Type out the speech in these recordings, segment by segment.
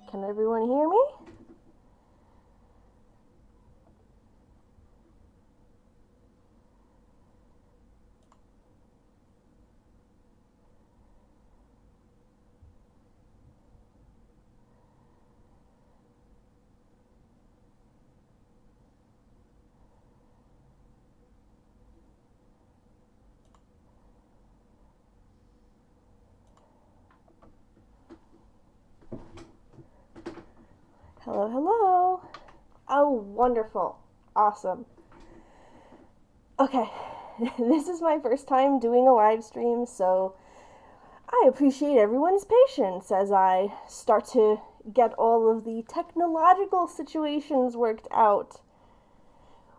Can everyone hear me? Hello, hello. Oh, wonderful. Awesome. Okay, this is my first time doing a live stream, so I appreciate everyone's patience as I start to get all of the technological situations worked out.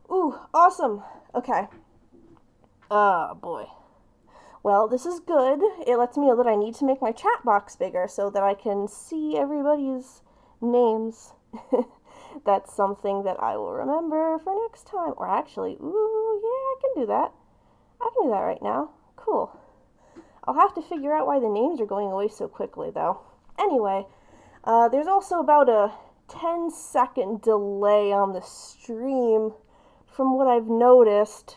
Ooh, awesome. Okay. Oh, boy. Well, this is good. It lets me know that I need to make my chat box bigger so that I can see everybody's names. That's something that I will remember for next time. Or actually, ooh, yeah, I can do that. I can do that right now. Cool. I'll have to figure out why the names are going away so quickly, though. Anyway, there's also about a 10-second delay on the stream from what I've noticed,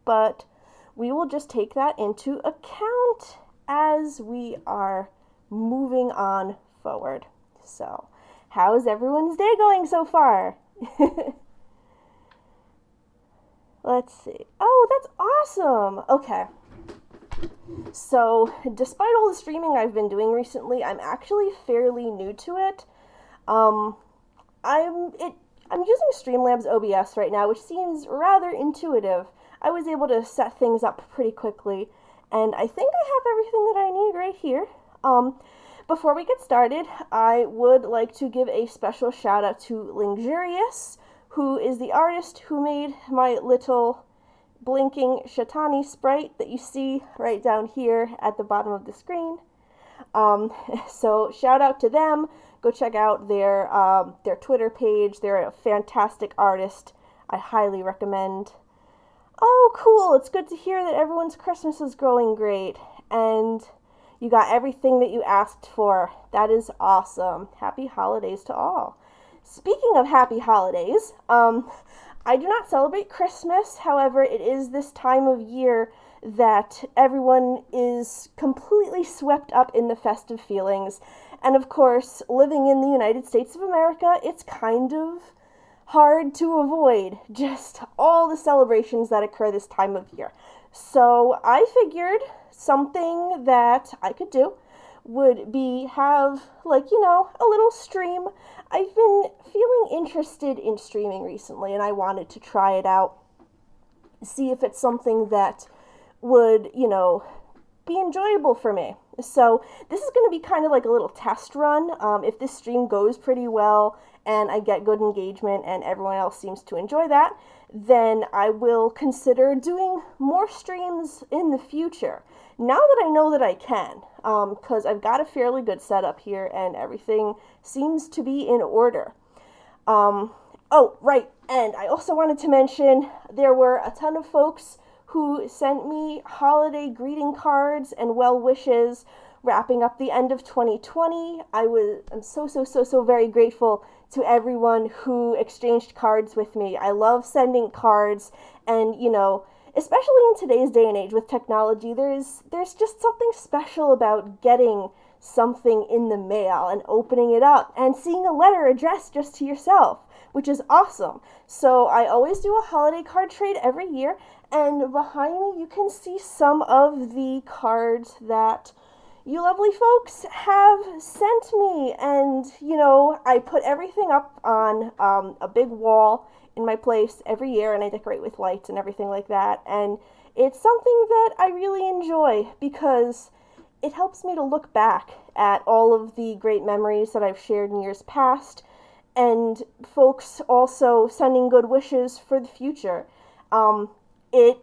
but we will just take that into account as we are moving on forward. So, how's everyone's day going so far? Let's see. Oh, that's awesome. Okay. So, despite all the streaming I've been doing recently, I'm actually fairly new to it. I'm using Streamlabs OBS right now, which seems rather intuitive. I was able to set things up pretty quickly, and I think I have everything that I need right here. Before we get started, I would like to give a special shout out to Luxurious, who is the artist who made my little blinking Shetani sprite that you see right down here at the bottom of the screen. So shout out to them. Go check out their Twitter page. They're a fantastic artist. I highly recommend. Oh, cool. It's good to hear that everyone's Christmas is going great. And you got everything that you asked for. That is awesome. Happy holidays to all. Speaking of happy holidays, I do not celebrate Christmas. However, it is this time of year that everyone is completely swept up in the festive feelings. And of course, living in the United States of America, it's kind of hard to avoid just all the celebrations that occur this time of year. So I figured something that I could do would be have, like, a little stream. I've been feeling interested in streaming recently, and I wanted to try it out, see if it's something that would, be enjoyable for me. So this is going to be kind of like a little test run. If this stream goes pretty well and I get good engagement and everyone else seems to enjoy that, then I will consider doing more streams in the future. Now that I know that I can, because I've got a fairly good setup here and everything seems to be in order. Oh, right, and I also wanted to mention there were a ton of folks who sent me holiday greeting cards and well wishes wrapping up the end of 2020. I'm so very grateful to everyone who exchanged cards with me. I love sending cards, and especially in today's day and age with technology, there's just something special about getting something in the mail and opening it up and seeing a letter addressed just to yourself, which is awesome. So I always do a holiday card trade every year, and behind me you can see some of the cards that you lovely folks have sent me. And I put everything up on a big wall in my place every year, and I decorate with lights and everything like that. And it's something that I really enjoy because it helps me to look back at all of the great memories that I've shared in years past, and folks also sending good wishes for the future. It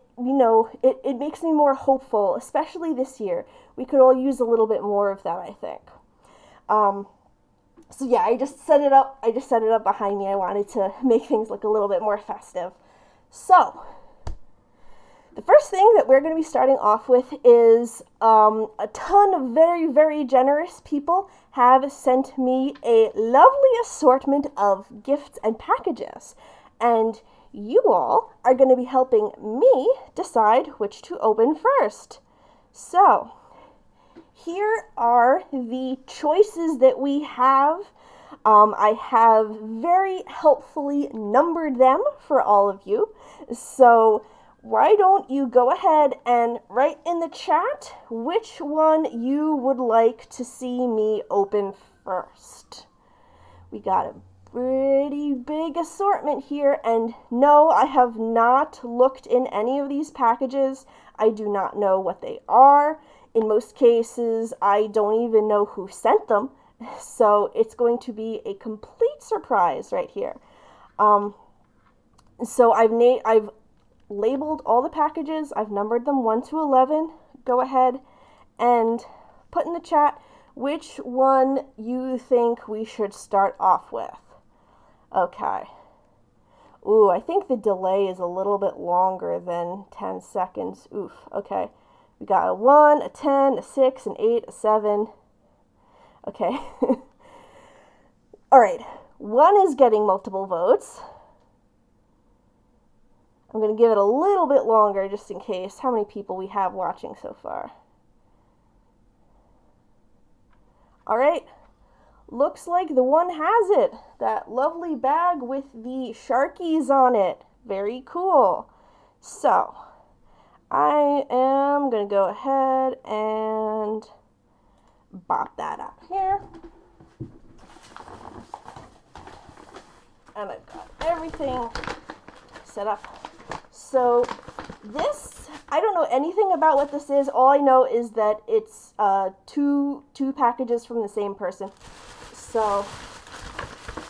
makes me more hopeful, especially this year. We could all use a little bit more of that, I think. So yeah, I just set it up behind me. I wanted to make things look a little bit more festive. So, The first thing that we're going to be starting off with is a ton of very, very generous people have sent me a lovely assortment of gifts and packages. And you all are going to be helping me decide which to open first. So, here are the choices that we have. I have very helpfully numbered them for all of you. So, why don't you go ahead and write in the chat which one you would like to see me open first. We got a pretty big assortment here, and no, I have not looked in any of these packages. I do not know what they are. In most cases, I don't even know who sent them, so it's going to be a complete surprise right here. So I've labeled all the packages. I've numbered them 1 to 11. Go ahead and put in the chat which one you think we should start off with. Okay. Ooh, I think the delay is a little bit longer than 10 seconds. Oof, okay. We got a 1, a 10, a 6, an 8, a 7. Okay. All right. 1 is getting multiple votes. I'm going to give it a little bit longer just in case. How many people we have watching so far? All right. Looks like the 1 has it. That lovely bag with the Sharkies on it. Very cool. So, I am going to go ahead and bop that up here. And I've got everything set up. So this, I don't know anything about what this is. All I know is that it's two packages from the same person. So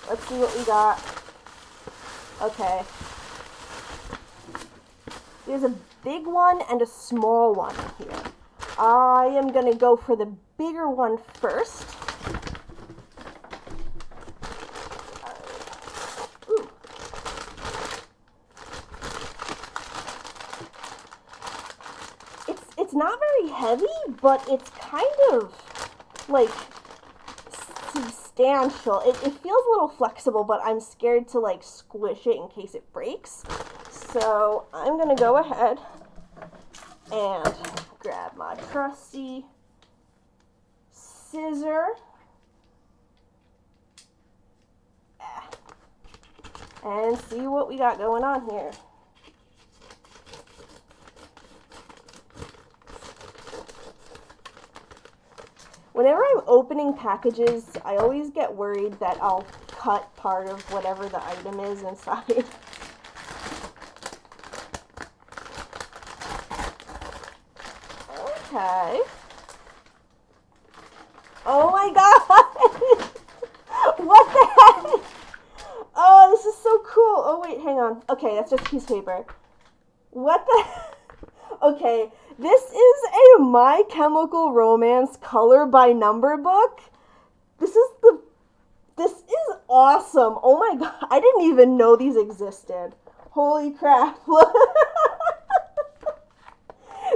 let's see what we got. Okay. There's a big one and a small one here. I am going to go for the bigger one first. It's not very heavy, but it's kind of like substantial. It feels a little flexible, but I'm scared to like squish it in case it breaks. So I'm gonna go ahead and grab my trusty scissor and see what we got going on here. Whenever I'm opening packages, I always get worried that I'll cut part of whatever the item is inside. Okay. Oh my god! What the heck? Oh, this is so cool. Oh wait, hang on. Okay, that's just a piece of paper. What the heck? Okay, this is a My Chemical Romance color by number book. This is awesome. Oh my god, I didn't even know these existed. Holy crap.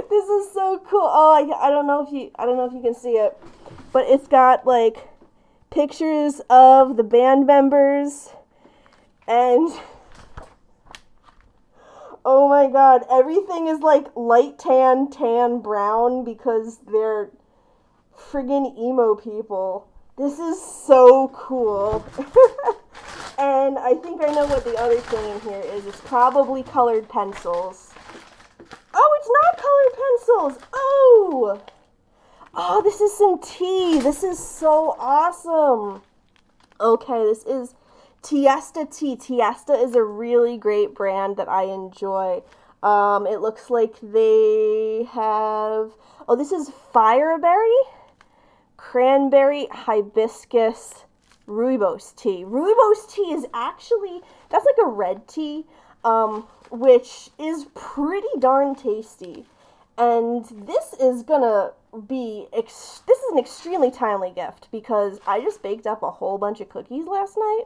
This is so cool. Oh, I don't know if you can see it, but it's got like pictures of the band members and oh my god, everything is like light tan, brown because they're friggin' emo people. This is so cool. And I think I know what the other thing in here is. It's probably colored pencils. Oh, it's not colored pencils. Oh! Oh, this is some tea. This is so awesome. Okay, this is Tiesta tea. Tiesta is a really great brand that I enjoy. It looks like they have, oh, this is Fireberry, Cranberry, Hibiscus, Rooibos tea. Rooibos tea is actually, that's like a red tea, which is pretty darn tasty. And this is gonna be, this is an extremely timely gift because I just baked up a whole bunch of cookies last night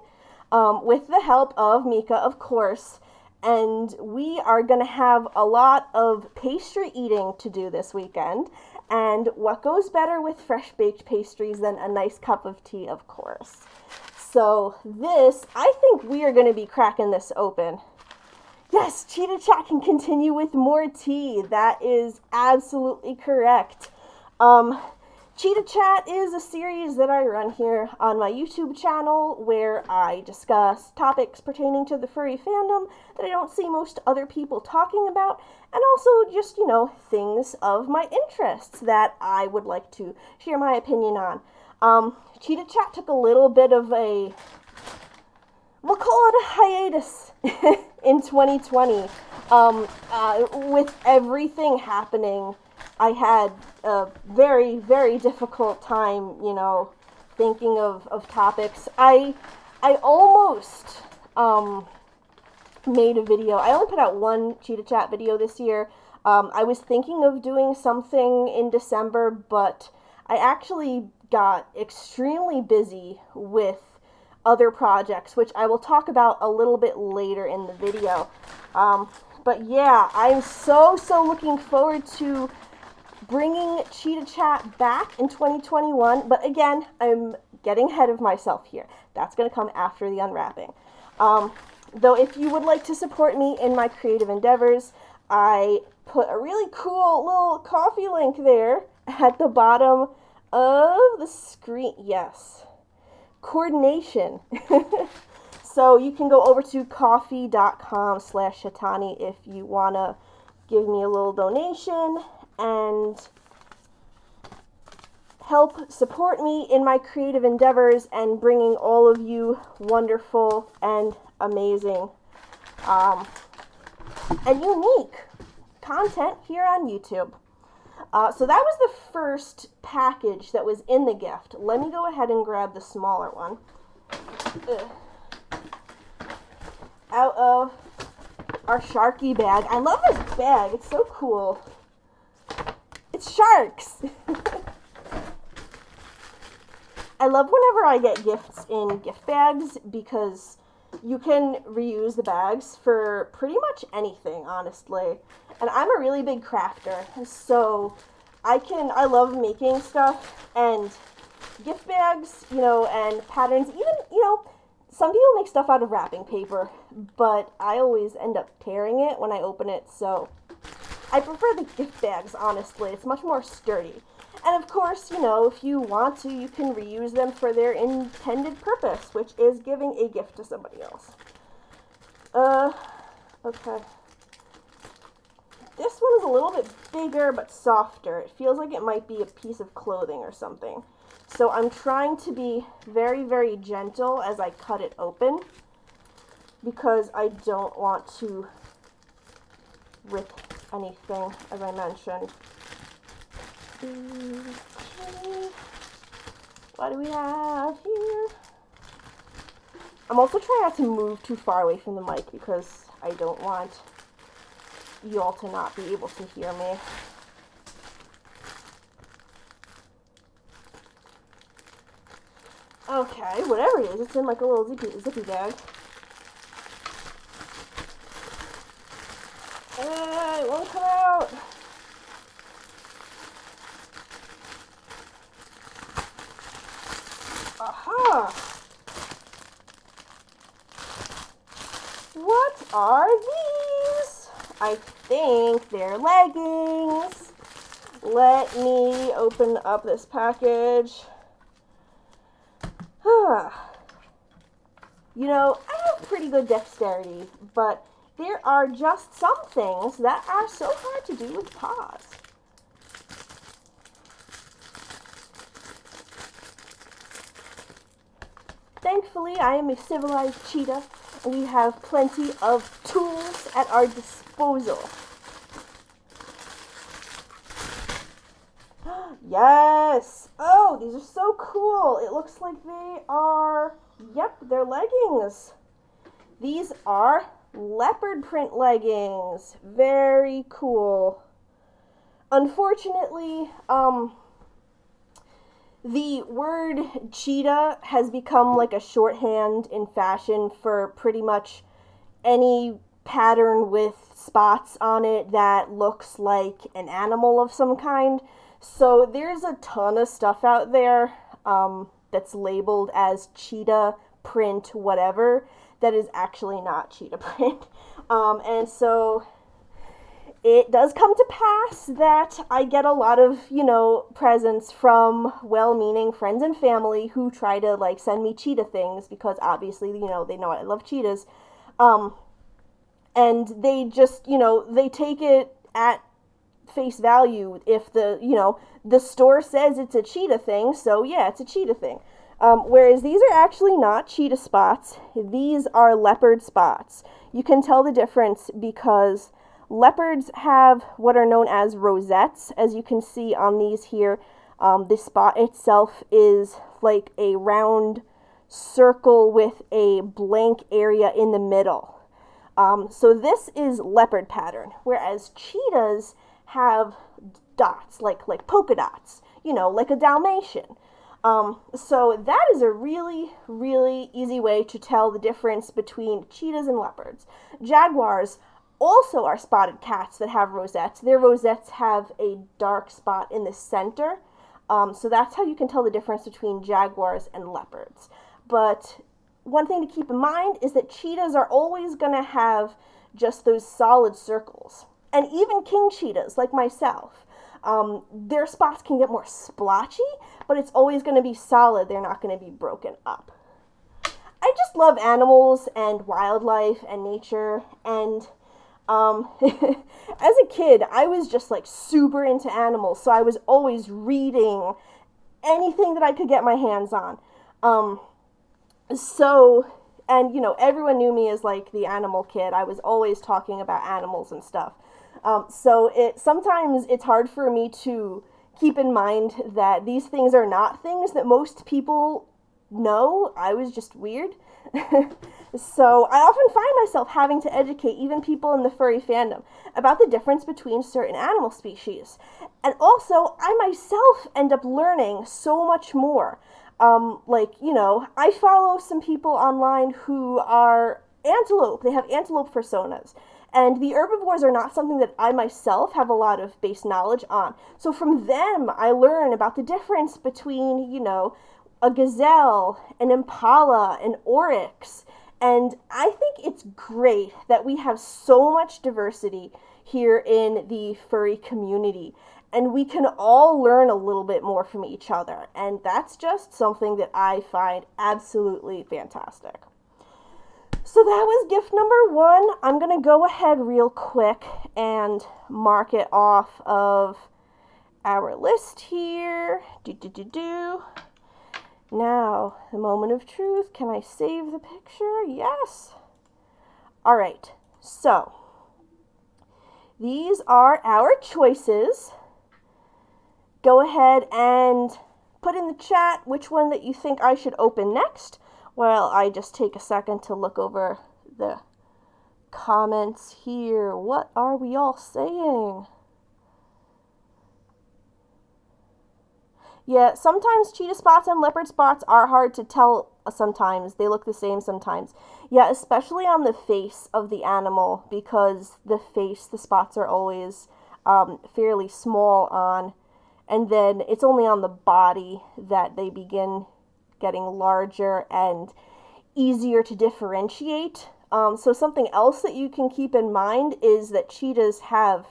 with the help of Mika, of course. and we are going to have a lot of pastry eating to do this weekend. And what goes better with fresh baked pastries than a nice cup of tea, of course. So this, I think we are going to be cracking this open. Yes, Cheetah Chat can continue with more tea. That is absolutely correct. Cheetah Chat is a series that I run here on my YouTube channel where I discuss topics pertaining to the furry fandom that I don't see most other people talking about, and also just, things of my interests that I would like to share my opinion on. Cheetah Chat took a little bit of we'll call it a hiatus in 2020. With everything happening, I had a very, very difficult time, thinking of topics. I almost made a video. I only put out one Cheetah Chat video this year. I was thinking of doing something in December, but I actually got extremely busy with other projects, which I will talk about a little bit later in the video. But yeah, I'm so looking forward to bringing Cheetah Chat back in 2021. But again, I'm getting ahead of myself here. That's going to come after the unwrapping. Though if you would like to support me in my creative endeavors, I put a really cool little coffee link there at the bottom of the screen. Yes. Coordination. So you can go over to ko-fi.com/Shetani if you want to give me a little donation and help support me in my creative endeavors and bringing all of you wonderful and amazing and unique content here on YouTube. So that was the first package that was in the gift. Let me go ahead and grab the smaller one. Out of our Sharky bag. I love this bag. It's so cool. It's sharks. I love whenever I get gifts in gift bags because you can reuse the bags for pretty much anything, honestly. And I'm a really big crafter, so I love making stuff, and gift bags, and patterns, even, some people make stuff out of wrapping paper, but I always end up tearing it when I open it, so I prefer the gift bags, honestly. It's much more sturdy. And of course, if you want to, you can reuse them for their intended purpose, which is giving a gift to somebody else. Okay. This one is a little bit bigger but softer. It feels like it might be a piece of clothing or something. So I'm trying to be very, very gentle as I cut it open because I don't want to rip anything, as I mentioned. Okay. What do we have here? I'm also trying not to move too far away from the mic because I don't want you all to not be able to hear me. Okay, whatever it is, it's in like a little zippy bag. It won't come out. Aha! What are these? I think they're leggings. Let me open up this package. I have pretty good dexterity, but there are just some things that are so hard to do with paws. Thankfully, I am a civilized cheetah, and we have plenty of tools at our disposal. Yes! Oh, these are so cool. It looks like they are, they're leggings. These are leopard print leggings. Very cool. Unfortunately, the word cheetah has become like a shorthand in fashion for pretty much any pattern with spots on it that looks like an animal of some kind. So there's a ton of stuff out there that's labeled as cheetah print whatever that is actually not cheetah print. And so it does come to pass that I get a lot of, presents from well-meaning friends and family who try to, like, send me cheetah things because obviously, they know I love cheetahs. And they just, they take it at face value if the store says it's a cheetah thing, so yeah, it's a cheetah thing. Whereas these are actually not cheetah spots. These are leopard spots. You can tell the difference because leopards have what are known as rosettes, as you can see on these here. The spot itself is like a round circle with a blank area in the middle. So this is leopard pattern, whereas cheetahs have dots, like polka dots, like a Dalmatian. So that is a really, really easy way to tell the difference between cheetahs and leopards. Jaguars also are spotted cats that have rosettes. Their rosettes have a dark spot in the center. So that's how you can tell the difference between jaguars and leopards. But one thing to keep in mind is that cheetahs are always going to have just those solid circles. And even king cheetahs, like myself, their spots can get more splotchy, but it's always going to be solid. They're not going to be broken up. I just love animals and wildlife and nature, and as a kid, I was just like super into animals, so I was always reading anything that I could get my hands on. And everyone knew me as like the animal kid. I was always talking about animals and stuff. So sometimes it's hard for me to keep in mind that these things are not things that most people know. I was just weird. So I often find myself having to educate even people in the furry fandom about the difference between certain animal species. And also, I myself end up learning so much more. I follow some people online who are antelope. They have antelope personas. And the herbivores are not something that I myself have a lot of base knowledge on. So from them, I learn about the difference between, a gazelle, an impala, an oryx. And I think it's great that we have so much diversity here in the furry community. And we can all learn a little bit more from each other. And that's just something that I find absolutely fantastic. So that was gift number 1. I'm going to go ahead real quick and mark it off of our list here. Now, the moment of truth. Can I save the picture? Yes. All right. So, these are our choices. Go ahead and put in the chat which one that you think I should open next. Well, I just take a second to look over the comments here. What are we all saying? Yeah, sometimes cheetah spots and leopard spots are hard to tell sometimes. They look the same sometimes. Yeah, especially on the face of the animal, because the spots are always fairly small on, and then it's only on the body that they begin getting larger and easier to differentiate. So something else that you can keep in mind is that cheetahs have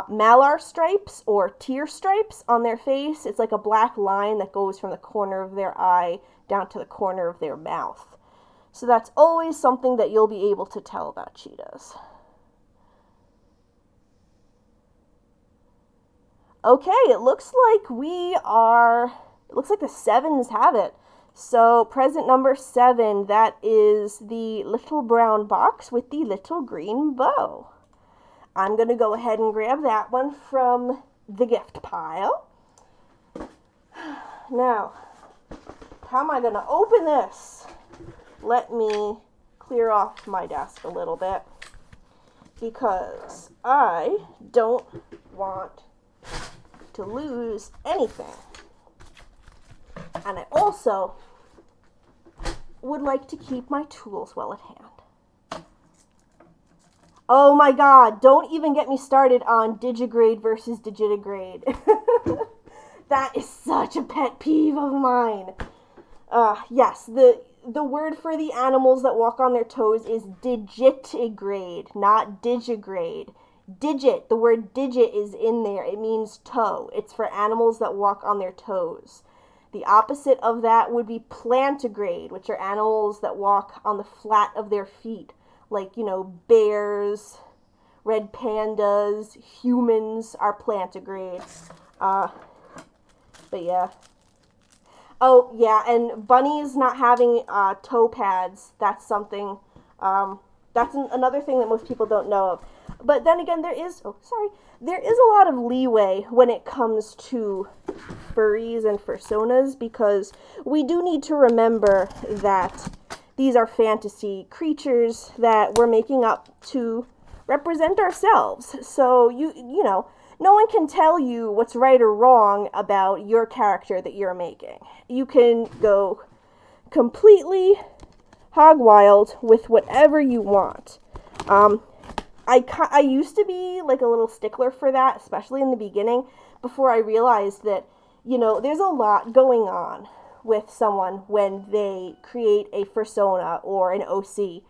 malar stripes or tear stripes on their face. It's like a black line that goes from the corner of their eye down to the corner of their mouth. So that's always something that you'll be able to tell about cheetahs. Okay, it looks like the 7s have it. So present number 7, that is the little brown box with the little green bow. I'm going to go ahead and grab that one from the gift pile. Now, how am I going to open this? Let me clear off my desk a little bit, because I don't want to lose anything. And I also would like to keep my tools well at hand. Oh my god, don't even get me started on digigrade versus digitigrade. That is such a pet peeve of mine. Yes, the word for the animals that walk on their toes is digitigrade, not digigrade. Digit, the word digit is in there. It means toe. It's for animals that walk on their toes. The opposite of that would be plantigrade, which are animals that walk on the flat of their feet, like, bears, red pandas, humans are plantigrade. But yeah. Oh, yeah, and bunnies not having toe pads, that's something, that's another thing that most people don't know of. But then again, there is a lot of leeway when it comes to furries and fursonas, because we do need to remember that these are fantasy creatures that we're making up to represent ourselves. So, you know, no one can tell you what's right or wrong about your character that you're making. You can go completely hog wild with whatever you want. I used to be like a little stickler for that, especially in the beginning, before I realized that, there's a lot going on with someone when they create a fursona or an OC.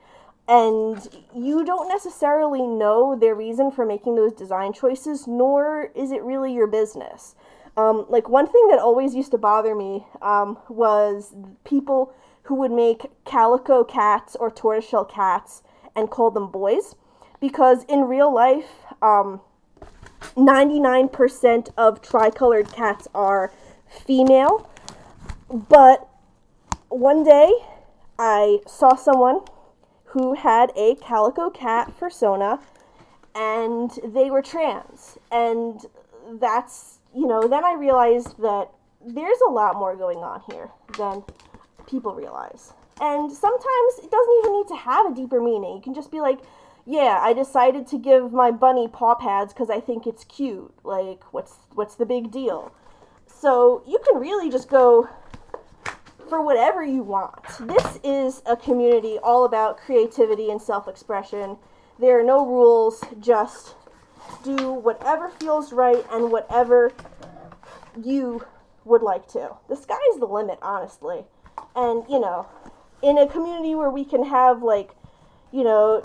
And you don't necessarily know their reason for making those design choices, nor is it really your business. Like, one thing that always used to bother me was people who would make calico cats or tortoiseshell cats and call them boys. Because in real life, 99% of tricolored cats are female. But one day, I saw someone who had a calico cat fursona, and they were trans. And that's, then I realized that there's a lot more going on here than people realize. And sometimes it doesn't even need to have a deeper meaning. You can just be like, yeah, I decided to give my bunny paw pads because I think it's cute. Like, what's the big deal? So you can really just go for whatever you want. This is a community all about creativity and self-expression. There are no rules, just do whatever feels right and whatever you would like to. The sky's the limit, honestly. And, in a community where we can have, like,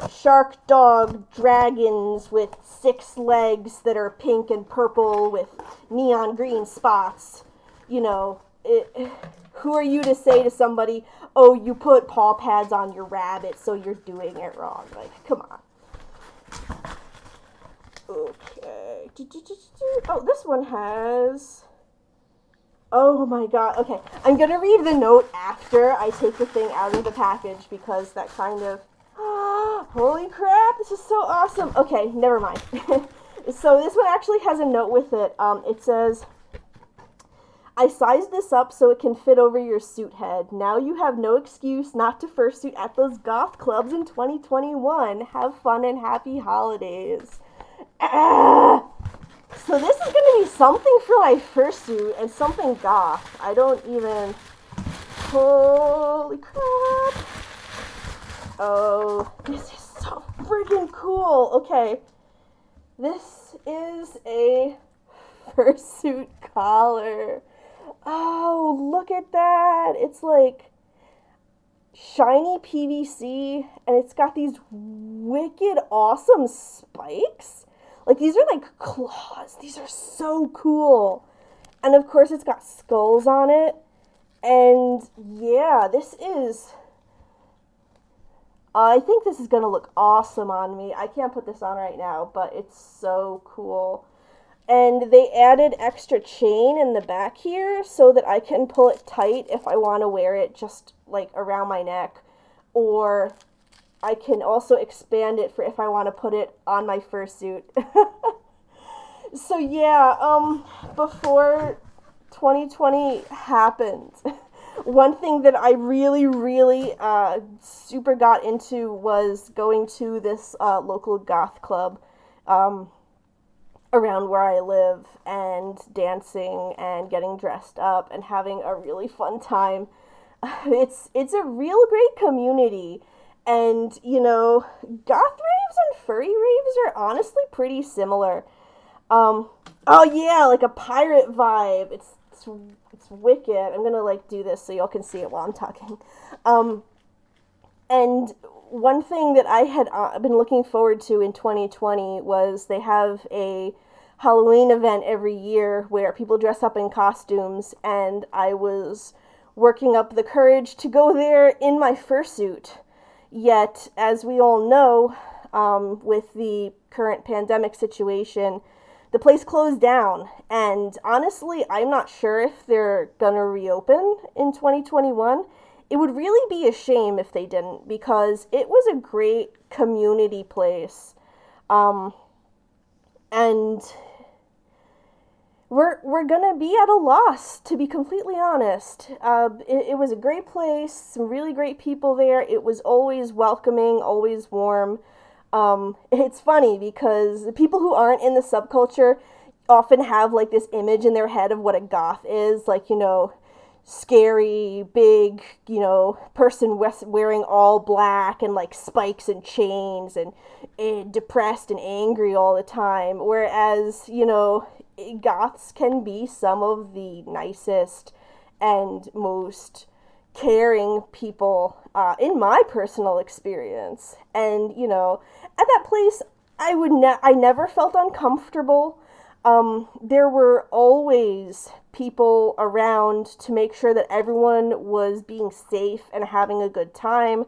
shark dog dragons with 6 legs that are pink and purple with neon green spots, who are you to say to somebody, oh, you put paw pads on your rabbit, so you're doing it wrong? Like, come on. Okay. Oh, this one has... Oh my god. Okay, I'm gonna read the note after I take the thing out of the package, because that kind of... Holy crap, this is so awesome. Okay, never mind. So this one actually has a note with it. It says, I sized this up so it can fit over your suit head. Now you have no excuse not to fursuit at those goth clubs in 2021. Have fun and happy holidays. So this is going to be something for my fursuit and something goth. I don't even... Holy crap. Oh, this is so freaking cool. Okay, this is a fursuit collar. Oh, look at that. It's like shiny PVC, and it's got these wicked awesome spikes. Like, these are like claws. These are so cool. And of course, it's got skulls on it. And yeah, this is... I think this is going to look awesome on me. I can't put this on right now, but it's so cool. And they added extra chain in the back here so that I can pull it tight if I want to wear it just like around my neck. Or I can also expand it for if I want to put it on my fursuit. So yeah, before 2020 happened, one thing that I really, really super got into was going to this local goth club around where I live, and dancing and getting dressed up and having a really fun time. It's a real great community, And, you know, goth raves and furry raves are honestly pretty similar. Um, oh yeah, like a pirate vibe. It's wicked. I'm gonna like do this so y'all can see it while I'm talking. Um, and one thing that I had been looking forward to in 2020 was they have a Halloween event every year where people dress up in costumes, and I was working up the courage to go there in my fursuit. Yet, as we all know, with the current pandemic situation, the place closed down. And honestly, I'm not sure if they're gonna reopen in 2021. It would really be a shame if they didn't, because it was a great community place. Um, and we're gonna be at a loss, to be completely honest. It was a great place, some really great people there. It was always welcoming, always warm. It's funny because the people who aren't in the subculture often have like this image in their head of what a goth is, like, you know, scary, big, you know, person wearing all black and like spikes and chains and depressed and angry all the time. Whereas, you know, goths can be some of the nicest and most caring people in my personal experience. And, you know, at that place, I never felt uncomfortable. There were always people around to make sure that everyone was being safe and having a good time.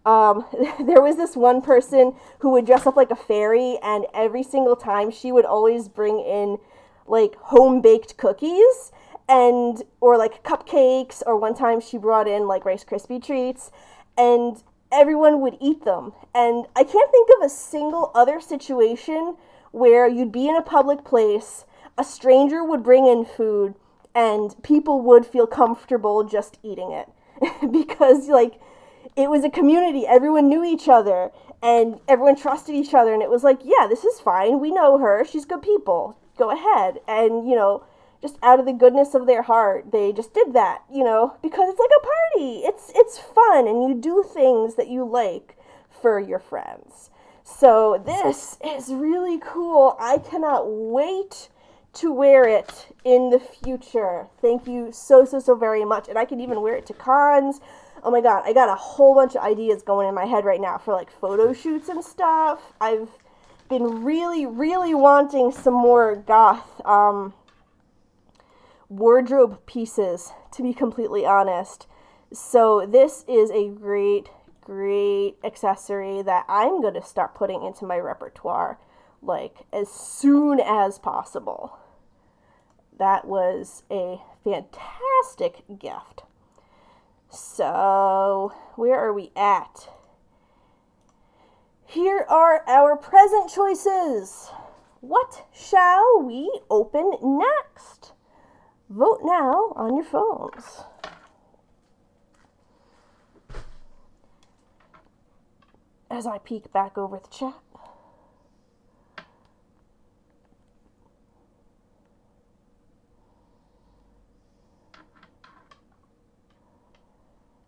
Um, there was this one person who would dress up like a fairy, and every single time she would always bring in like home baked cookies and or like cupcakes, or one time she brought in like Rice Krispie treats, and everyone would eat them. And I can't think of a single other situation where you'd be in a public place, a stranger would bring in food, and people would feel comfortable just eating it. Because, like, it was a community. Everyone knew each other, and everyone trusted each other, and it was like, yeah, this is fine. We know her. She's good people. Go ahead. And, you know, just out of the goodness of their heart, they just did that, you know, because it's like a party. It's fun, and you do things that you like for your friends. So this is really cool. I cannot wait to wear it in the future. Thank you so very much. And I can even wear it to cons. Oh my god, I got a whole bunch of ideas going in my head right now for like photo shoots and stuff. I've been really wanting some more goth wardrobe pieces, to be completely honest. So this is a great accessory that I'm going to start putting into my repertoire like as soon as possible. That was a fantastic gift. So, where are we at? Here are our present choices. What shall we open next? Vote now on your phones. As I peek back over the chat.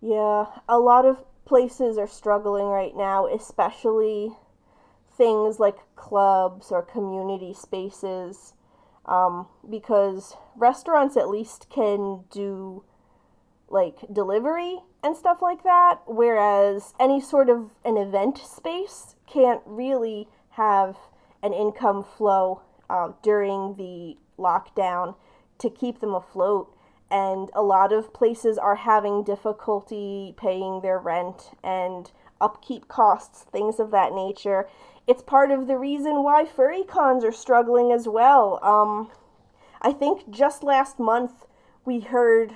Yeah, a lot of places are struggling right now, especially things like clubs or community spaces, because restaurants at least can do like delivery and stuff like that, whereas any sort of an event space can't really have an income flow during the lockdown to keep them afloat. And a lot of places are having difficulty paying their rent and upkeep costs, things of that nature. It's part of the reason why furry cons are struggling as well. I think just last month we heard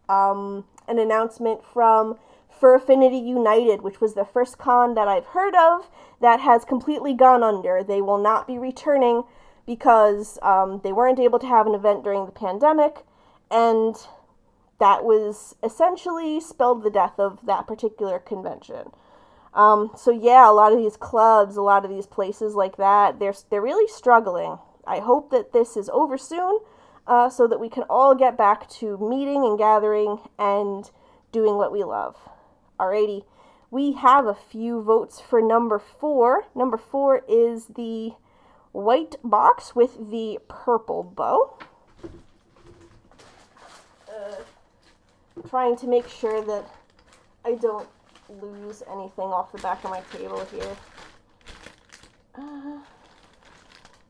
an announcement from Fur Affinity United, which was the first con that I've heard of that has completely gone under. They will not be returning because they weren't able to have an event during the pandemic, and that was essentially spelled the death of that particular convention. So yeah, a lot of these clubs, a lot of these places like that, they're really struggling. I hope that this is over soon, so that we can all get back to meeting and gathering and doing what we love. Alrighty, we have a few votes for number 4. Number 4 is the white box with the purple bow. Trying to make sure that I don't lose anything off the back of my table here.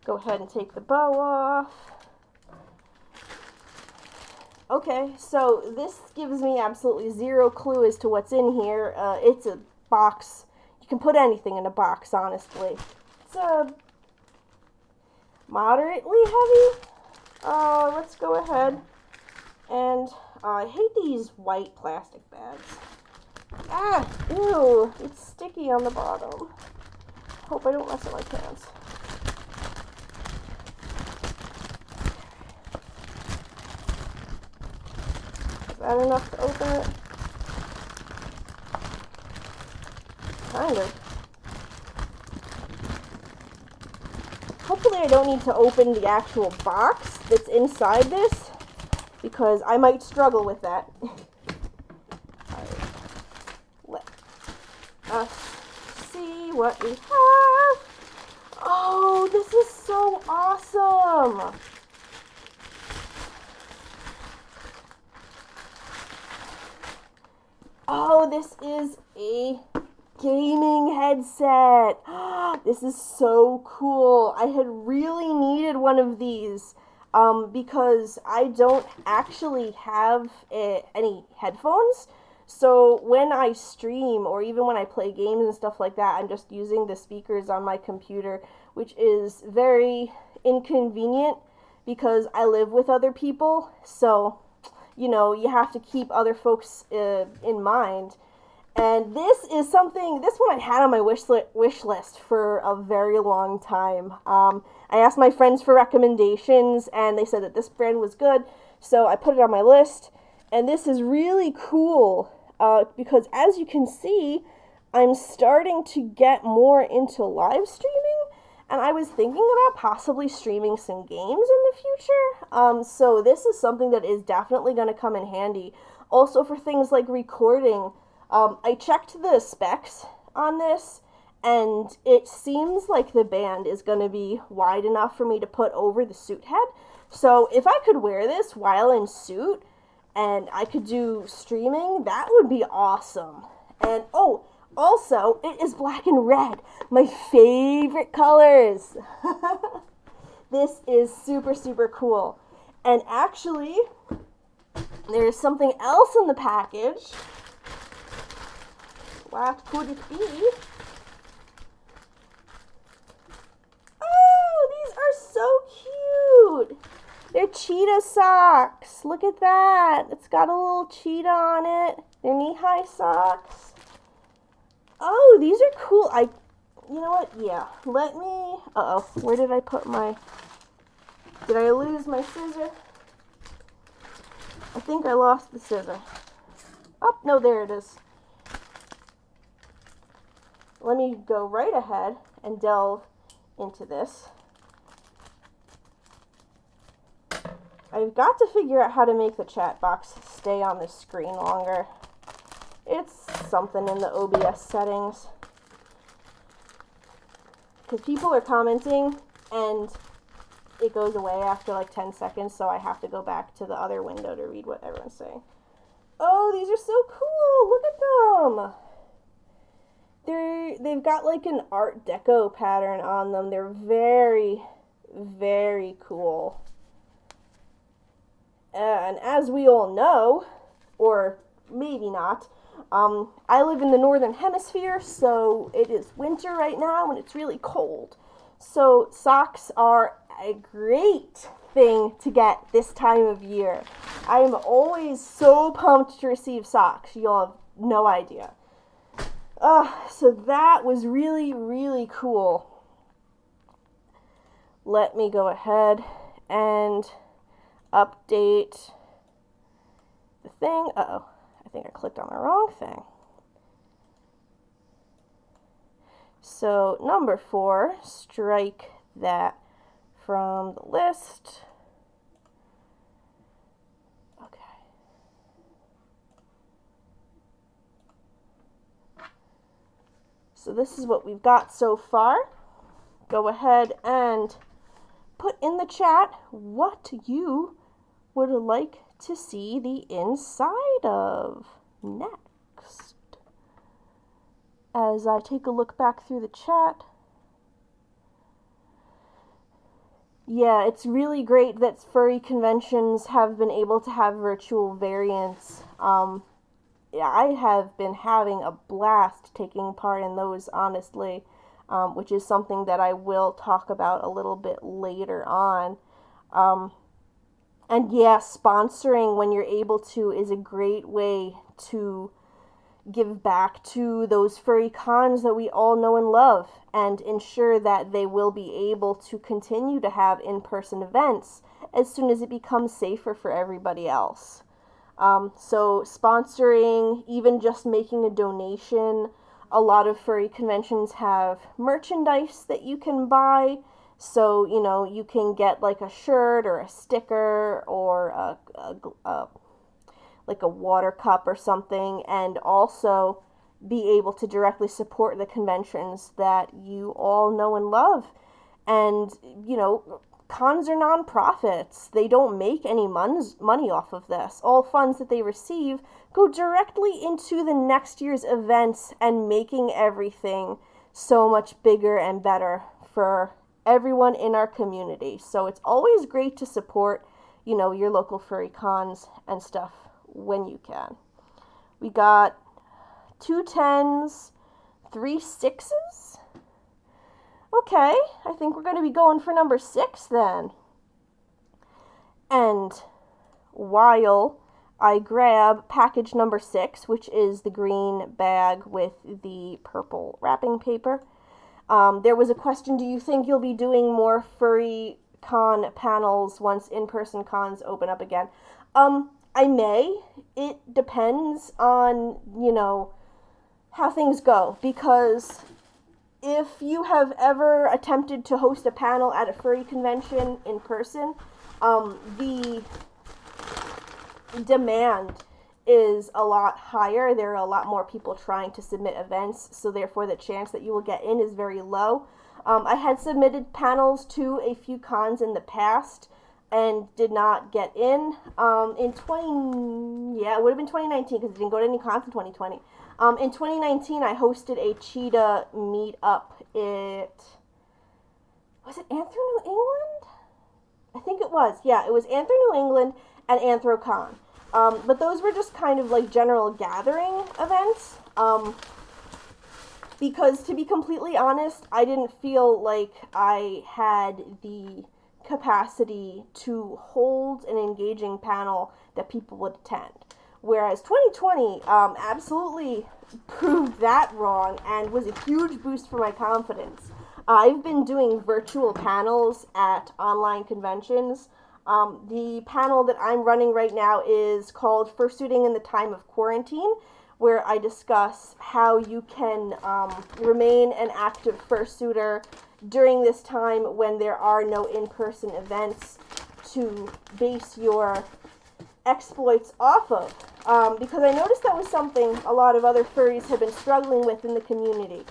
Go ahead and take the bow off. Okay, so this gives me absolutely zero clue as to what's in here. It's a box. You can put anything in a box, honestly. It's moderately heavy. Let's go ahead and I hate these white plastic bags. Ah, ew, it's sticky on the bottom. Hope I don't mess up my pants. Is that enough to open it? Kind of. Hopefully I don't need to open the actual box that's inside this, because I might struggle with that. Let us see what we have. Oh, this is so awesome. Oh, this is a gaming headset. This is so cool. I had really needed one of these because I don't actually have any headphones. So when I stream or even when I play games and stuff like that, I'm just using the speakers on my computer, which is very inconvenient because I live with other people. So, you know, you have to keep other folks in mind. And this is something, this one I had on my wish list for a very long time. I asked my friends for recommendations, and they said that this brand was good, so I put it on my list. And this is really cool, because as you can see, I'm starting to get more into live streaming, and I was thinking about possibly streaming some games in the future. So this is something that is definitely going to come in handy. Also for things like recording. I checked the specs on this, and it seems like the band is going to be wide enough for me to put over the suit head. So if I could wear this while in suit, and I could do streaming, that would be awesome. And, oh, also, it is black and red, my favorite colors. This is super, super cool. And actually, there's something else in the package. What could it be? Oh, these are so cute. They're cheetah socks. Look at that. It's got a little cheetah on it. They're knee-high socks. Oh, these are cool. You know what? Yeah. Let me, where did I put my, did I lose my scissor? I think I lost the scissor. Oh, no, there it is. Let me go right ahead and delve into this. I've got to figure out how to make the chat box stay on the screen longer. It's something in the OBS settings. Because people are commenting and it goes away after like 10 seconds, so I have to go back to the other window to read what everyone's saying. Oh, these are so cool! Look at them! They've got like an Art Deco pattern on them. They're very, very cool. And as we all know, or maybe not, I live in the northern hemisphere, so it is winter right now and it's really cold. So socks are a great thing to get this time of year. I'm always so pumped to receive socks. You'll have no idea. So that was really, really cool. Let me go ahead and update the thing. Uh-oh, I think I clicked on the wrong thing. So number 4, strike that from the list. Okay. So this is what we've got so far. Go ahead and put in the chat what you would like to see the inside of next. As I take a look back through the chat. Yeah, it's really great that furry conventions have been able to have virtual variants. I have been having a blast taking part in those, honestly, which is something that I will talk about a little bit later on. And yeah, sponsoring when you're able to is a great way to give back to those furry cons that we all know and love and ensure that they will be able to continue to have in-person events as soon as it becomes safer for everybody else. So sponsoring, even just making a donation, a lot of furry conventions have merchandise that you can buy. So, you know, you can get like a shirt or a sticker or like a water cup or something, and also be able to directly support the conventions that you all know and love. And, you know, cons are non-profits. They don't make any money off of this. All funds that they receive go directly into the next year's events and making everything so much bigger and better for everyone in our community. So it's always great to support, you know, your local furry cons and stuff when you can. We got 2 10s, 3 6s. Okay, I think we're going to be going for number 6 then. And while I grab package number 6, which is the green bag with the purple wrapping paper, there was a question, do you think you'll be doing more furry con panels once in-person cons open up again? I may. It depends on, you know, how things go, because if you have ever attempted to host a panel at a furry convention in person, the demand is a lot higher. There are a lot more people trying to submit events, so therefore the chance that you will get in is very low. I had submitted panels to a few cons in the past and did not get in. It would have been 2019 because I didn't go to any cons in 2020. In 2019, I hosted a Cheetah meetup. Was it Anthro New England? I think it was. Yeah, it was Anthro New England and AnthroCon. But those were just kind of like general gathering events. Because to be completely honest, I didn't feel like I had the capacity to hold an engaging panel that people would attend. Whereas 2020 absolutely proved that wrong and was a huge boost for my confidence. I've been doing virtual panels at online conventions. The panel that I'm running right now is called Fursuiting in the Time of Quarantine, where I discuss how you can remain an active fursuiter during this time when there are no in-person events to base your exploits off of. Because I noticed that was something a lot of other furries have been struggling with in the community.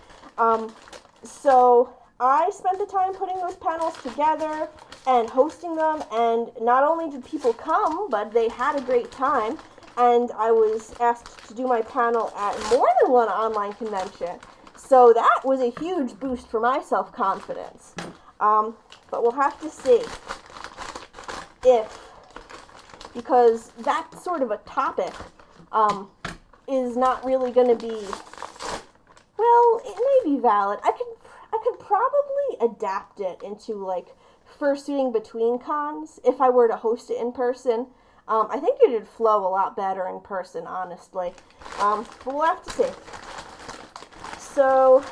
So I spent the time putting those panels together and hosting them, and not only did people come, but they had a great time, and I was asked to do my panel at more than one online convention. So that was a huge boost for my self-confidence. But we'll have to see because that sort of a topic is not really going to be, well, it may be valid. I could probably adapt it into like fursuiting between cons if I were to host it in person. I think it would flow a lot better in person, honestly. But we'll have to see. So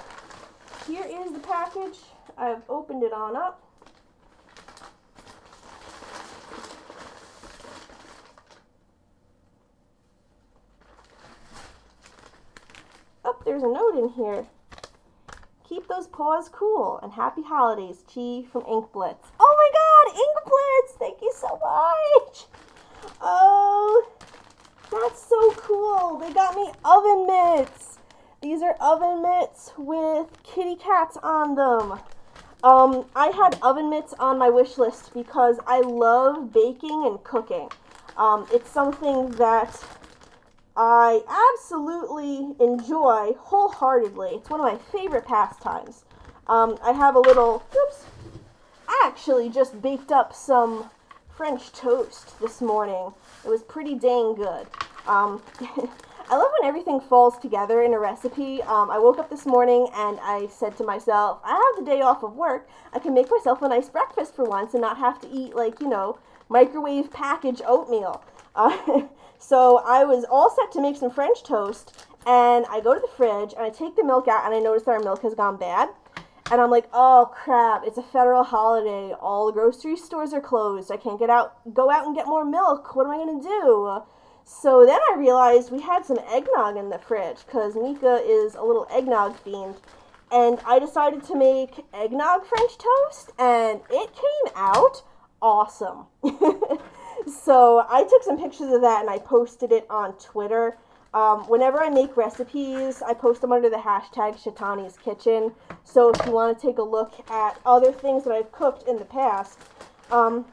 here is the package. I've opened it on up. Oh, there's a note in here. Keep those paws cool and happy holidays, Chi from Ink Blitz. Oh my god, Ink Blitz! Thank you so much! Oh, that's so cool. They got me oven mitts. These are oven mitts with kitty cats on them. I had oven mitts on my wish list because I love baking and cooking. It's something that I absolutely enjoy wholeheartedly. It's one of my favorite pastimes. I have a little, oops, I actually just baked up some French toast this morning. It was pretty dang good. I love when everything falls together in a recipe. I woke up this morning and I said to myself, I have the day off of work. I can make myself a nice breakfast for once and not have to eat, like, microwave package oatmeal. So I was all set to make some French toast, and I go to the fridge and I take the milk out and I notice that our milk has gone bad. And I'm like, oh crap, it's a federal holiday. All the grocery stores are closed. I can't go out and get more milk. What am I going to do? So then I realized we had some eggnog in the fridge because Mika is a little eggnog fiend. And I decided to make eggnog French toast, and it came out awesome. So I took some pictures of that and I posted it on Twitter. Whenever I make recipes, I post them under the hashtag Shetani's Kitchen. So if you want to take a look at other things that I've cooked in the past. And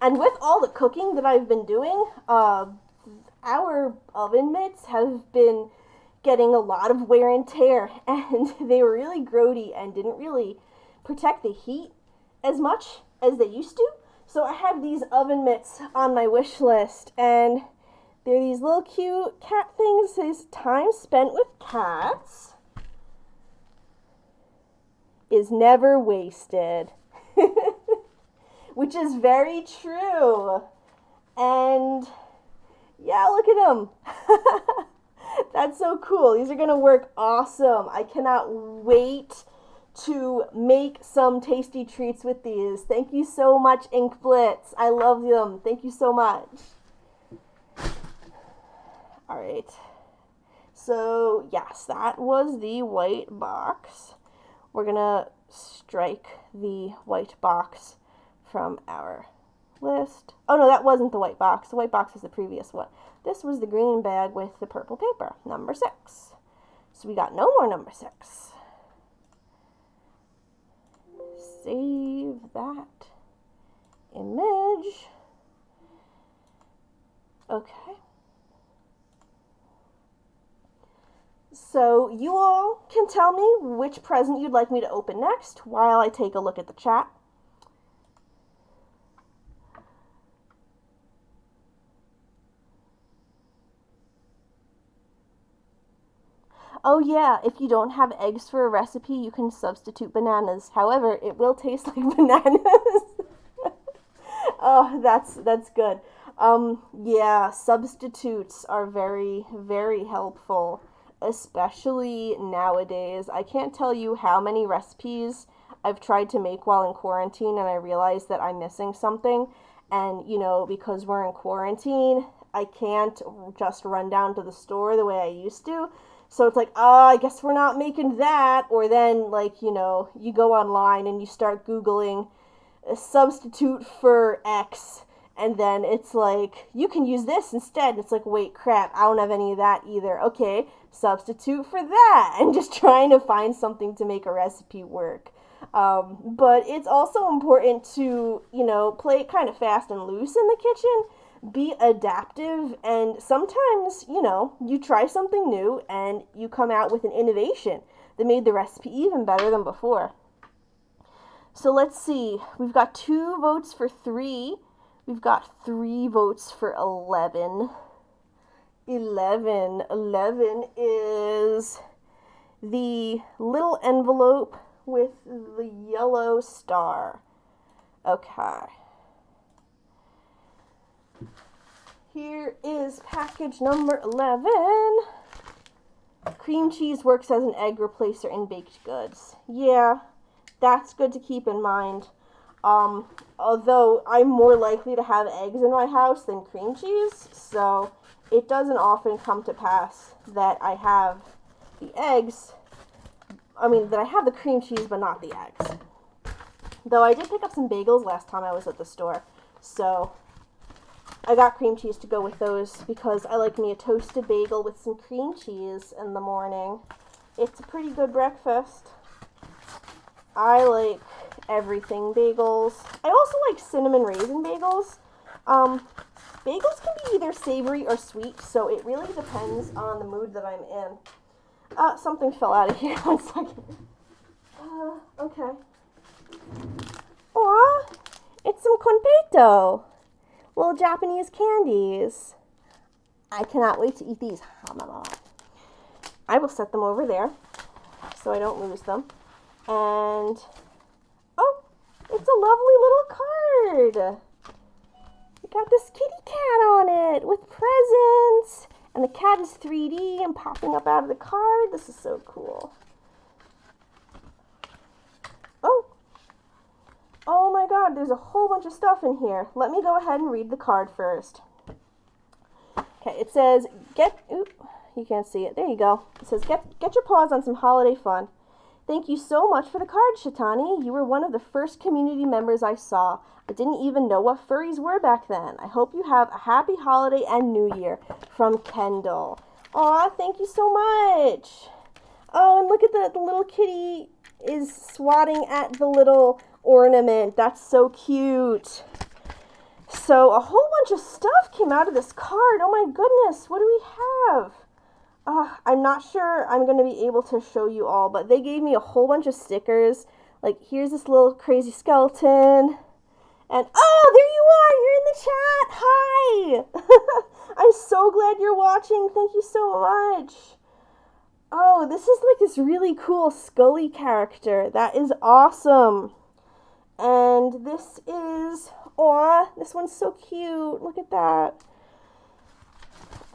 with all the cooking that I've been doing, our oven mitts have been getting a lot of wear and tear, and they were really grody and didn't really protect the heat as much as they used to. So I have these oven mitts on my wish list, and they're these little cute cat things. It says, time spent with cats is never wasted. Which is very true. And yeah, look at them. That's so cool. These are going to work awesome. I cannot wait to make some tasty treats with these. Thank you so much, Ink Blitz. I love them. Thank you so much. Alright. So, yes, that was the white box. We're going to strike the white box from our list. Oh, no, that wasn't the white box. The white box was the previous one. This was the green bag with the purple paper, number 6. So we got no more number 6. Save that image. Okay. So you all can tell me which present you'd like me to open next while I take a look at the chat. Oh yeah, if you don't have eggs for a recipe, you can substitute bananas. However, it will taste like bananas. Oh, that's good. Yeah, substitutes are very, very helpful, especially nowadays. I can't tell you how many recipes I've tried to make while in quarantine, and I realized that I'm missing something. And, because we're in quarantine, I can't just run down to the store the way I used to. So it's like, I guess we're not making that. Or then, you go online and you start Googling a substitute for X. And then it's like, you can use this instead. It's like, wait, crap, I don't have any of that either. Okay, substitute for that. And just trying to find something to make a recipe work. But it's also important to, play it kind of fast and loose in the kitchen. Be adaptive, and sometimes, you try something new and you come out with an innovation that made the recipe even better than before. So let's see. We've got 2 votes for 3. We've got 3 votes for 11. 11 is the little envelope with the yellow star. Okay. Here is package number 11. Cream cheese works as an egg replacer in baked goods. Yeah, that's good to keep in mind. Although I'm more likely to have eggs in my house than cream cheese, so it doesn't often come to pass that I have the eggs. That I have the cream cheese, but not the eggs. Though I did pick up some bagels last time I was at the store, so I got cream cheese to go with those because I like me a toasted bagel with some cream cheese in the morning. It's a pretty good breakfast. I like everything bagels. I also like cinnamon raisin bagels. Bagels can be either savory or sweet, so it really depends on the mood that I'm in. Something fell out of here. 1 second. Okay. Aw, it's some konpeito. Little Japanese candies. I cannot wait to eat these. I will set them over there so I don't lose them. And, oh, it's a lovely little card. You got this kitty cat on it with presents. And the cat is 3D and popping up out of the card. This is so cool. Oh my god, there's a whole bunch of stuff in here. Let me go ahead and read the card first. Okay, it says, you can't see it. There you go. It says, get your paws on some holiday fun. Thank you so much for the card, Shetani. You were one of the first community members I saw. I didn't even know what furries were back then. I hope you have a happy holiday and New Year. From Kendall. Aw, thank you so much. Oh, and look at the little kitty is swatting at the little ornament. That's so cute. So a whole bunch of stuff came out of this card. Oh my goodness, what do we have? I'm not sure I'm going to be able to show you all, but they gave me a whole bunch of stickers. Like, here's this little crazy skeleton. And, oh, there you are. You're in the chat. Hi. I'm so glad you're watching. Thank you so much. Oh, this is like this really cool Scully character. That is awesome. And this is, aw, this one's so cute. Look at that.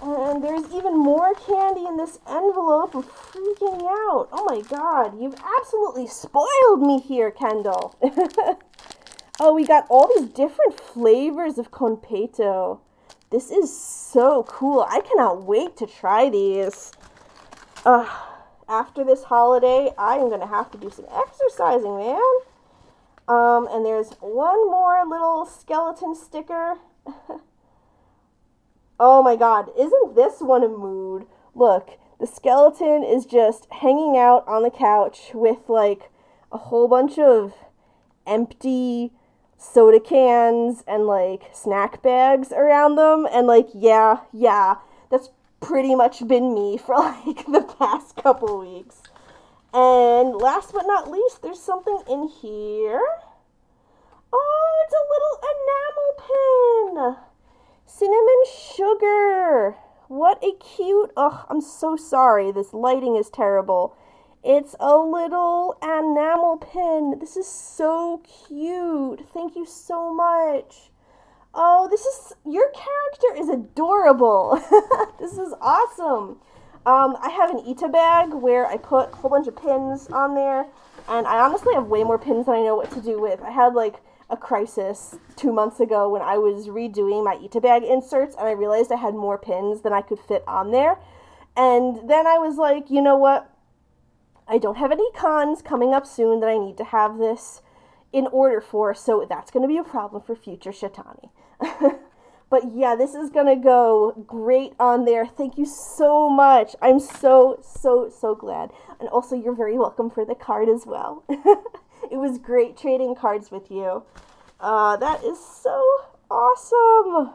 And there's even more candy in this envelope. I'm freaking out. Oh my god, you've absolutely spoiled me here, Kendall. Oh, we got all these different flavors of konpeito. This is so cool. I cannot wait to try these. After this holiday, I am going to have to do some exercising, man. And there's one more little skeleton sticker. Oh my god, isn't this one a mood? Look, the skeleton is just hanging out on the couch with like a whole bunch of empty soda cans and like snack bags around them. And like, yeah, that's pretty much been me for like the past couple weeks. And last but not least, there's something in here. Oh, it's a little enamel pin. Cinnamon sugar. What a cute, I'm so sorry. This lighting is terrible. It's a little enamel pin. This is so cute. Thank you so much. Oh, your character is adorable. This is awesome. I have an Ita bag where I put a whole bunch of pins on there. And I honestly have way more pins than I know what to do with. I had like a crisis 2 months ago when I was redoing my Ita bag inserts and I realized I had more pins than I could fit on there. And then I was like, you know what? I don't have any cons coming up soon that I need to have this in order for, so that's going to be a problem for future Shetani. But yeah, this is going to go great on there. Thank you so much. I'm so glad. And also, you're very welcome for the card as well. It was great trading cards with you. That is so awesome.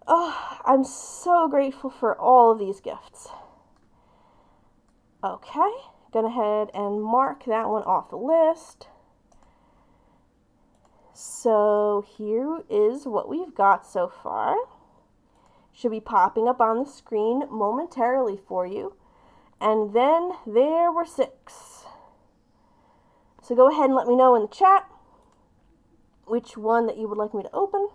Oh, I'm so grateful for all of these gifts. Okay, go ahead and mark that one off the list. So here is what we've got so far. Should be popping up on the screen momentarily for you. And then there were 6. So go ahead and let me know in the chat which one that you would like me to open.